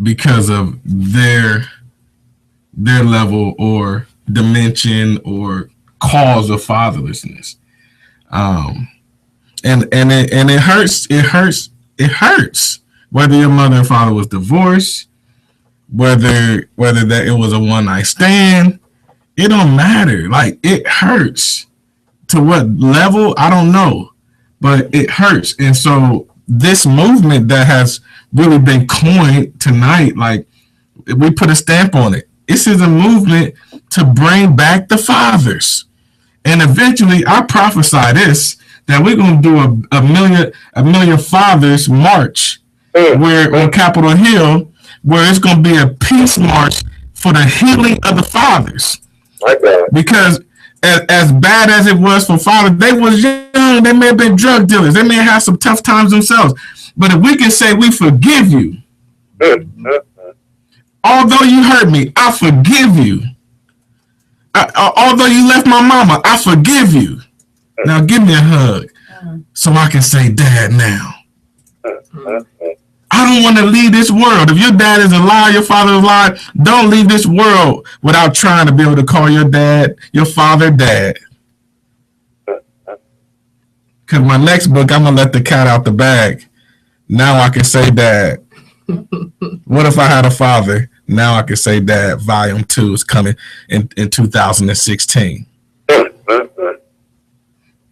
Speaker 1: because of their level or dimension or cause of fatherlessness. And it hurts. It hurts whether your mother and father was divorced, whether that it was a one night stand. It don't matter. Like, it hurts. To what level, I don't know, but it hurts. And so this movement that has really been coined tonight, like, we put a stamp on it. This is a movement to bring back the fathers. And eventually, I prophesy this, that we're going to do a million fathers march where on Capitol Hill, where it's going to be a peace march for the healing of the fathers. Because as bad as it was for fathers, they was young, they may have been drug dealers, they may have had some tough times themselves. But if we can say we forgive you, although you hurt me, I forgive you. Although you left my mama, I forgive you. Now give me a hug so I can say dad now. I don't want to leave this world. If your dad is alive, your father is alive, don't leave this world without trying to be able to call your dad, your father, dad. Because my next book, I'm going to let the cat out the bag. Now I can say dad. What if I had a father? Now I can say dad. Volume 2 is coming in 2016.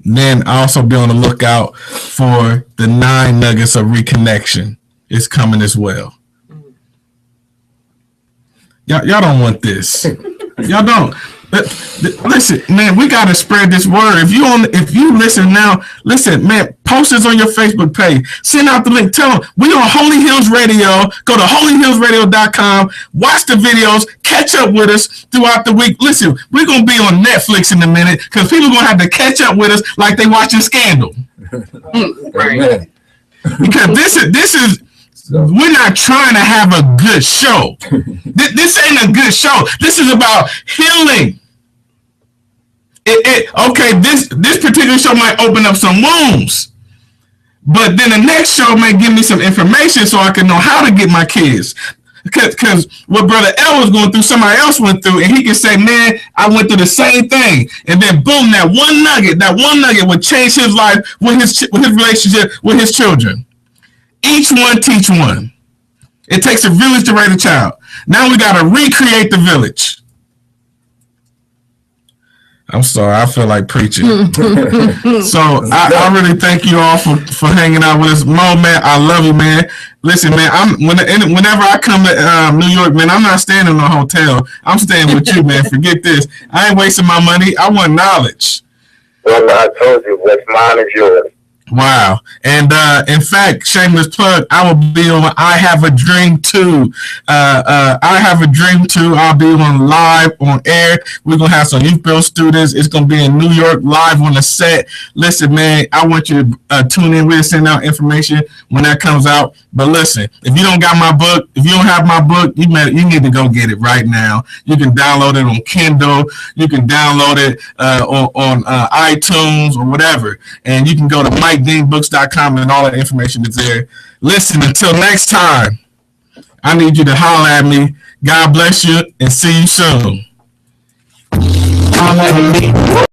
Speaker 1: Then I also be on the lookout for the 9 nuggets of reconnection. It's coming as well. Y'all don't want this. Y'all don't. Listen, man, we gotta spread this word. If you listen now, listen, man, post this on your Facebook page. Send out the link. Tell them we on Holy Hills Radio. Go to holyhillsradio.com. Watch the videos. Catch up with us throughout the week. Listen, we're gonna be on Netflix in a minute because people are gonna have to catch up with us like they watching Scandal.
Speaker 2: Right.
Speaker 1: Because this is. We're not trying to have a good show. This ain't a good show. This is about healing. Okay, this particular show might open up some wounds, but then the next show may give me some information so I can know how to get my kids. Because what Brother L was going through, somebody else went through, and he can say, man, I went through the same thing. And then boom, that one nugget would change his life with his relationship with his children. Each one teach one. It takes a village to raise a child. Now we got to recreate the village. I'm sorry, I feel like preaching. So I really thank you all for hanging out with us. Mo, man, I love you, man. Listen, man, whenever I come to New York, man, I'm not staying in a hotel. I'm staying with you, man. Forget this. I ain't wasting my money. I want knowledge.
Speaker 3: Well, I told you, what's mine is yours.
Speaker 1: Wow. And in fact, shameless plug, I will be on I Have a Dream 2. I Have a Dream 2. I'll be on live on air. We're going to have some youth build students. It's going to be in New York live on the set. Listen, man, I want you to tune in. We'll send out information when that comes out. But listen, if you don't got my book, if you don't have my book, you need to go get it right now. You can download it on Kindle. You can download it on iTunes or whatever. And you can go to MikeDeanBooks.com and all that information is there. Listen, until next time, I need you to holler at me. God bless you and see you soon. Holla at me.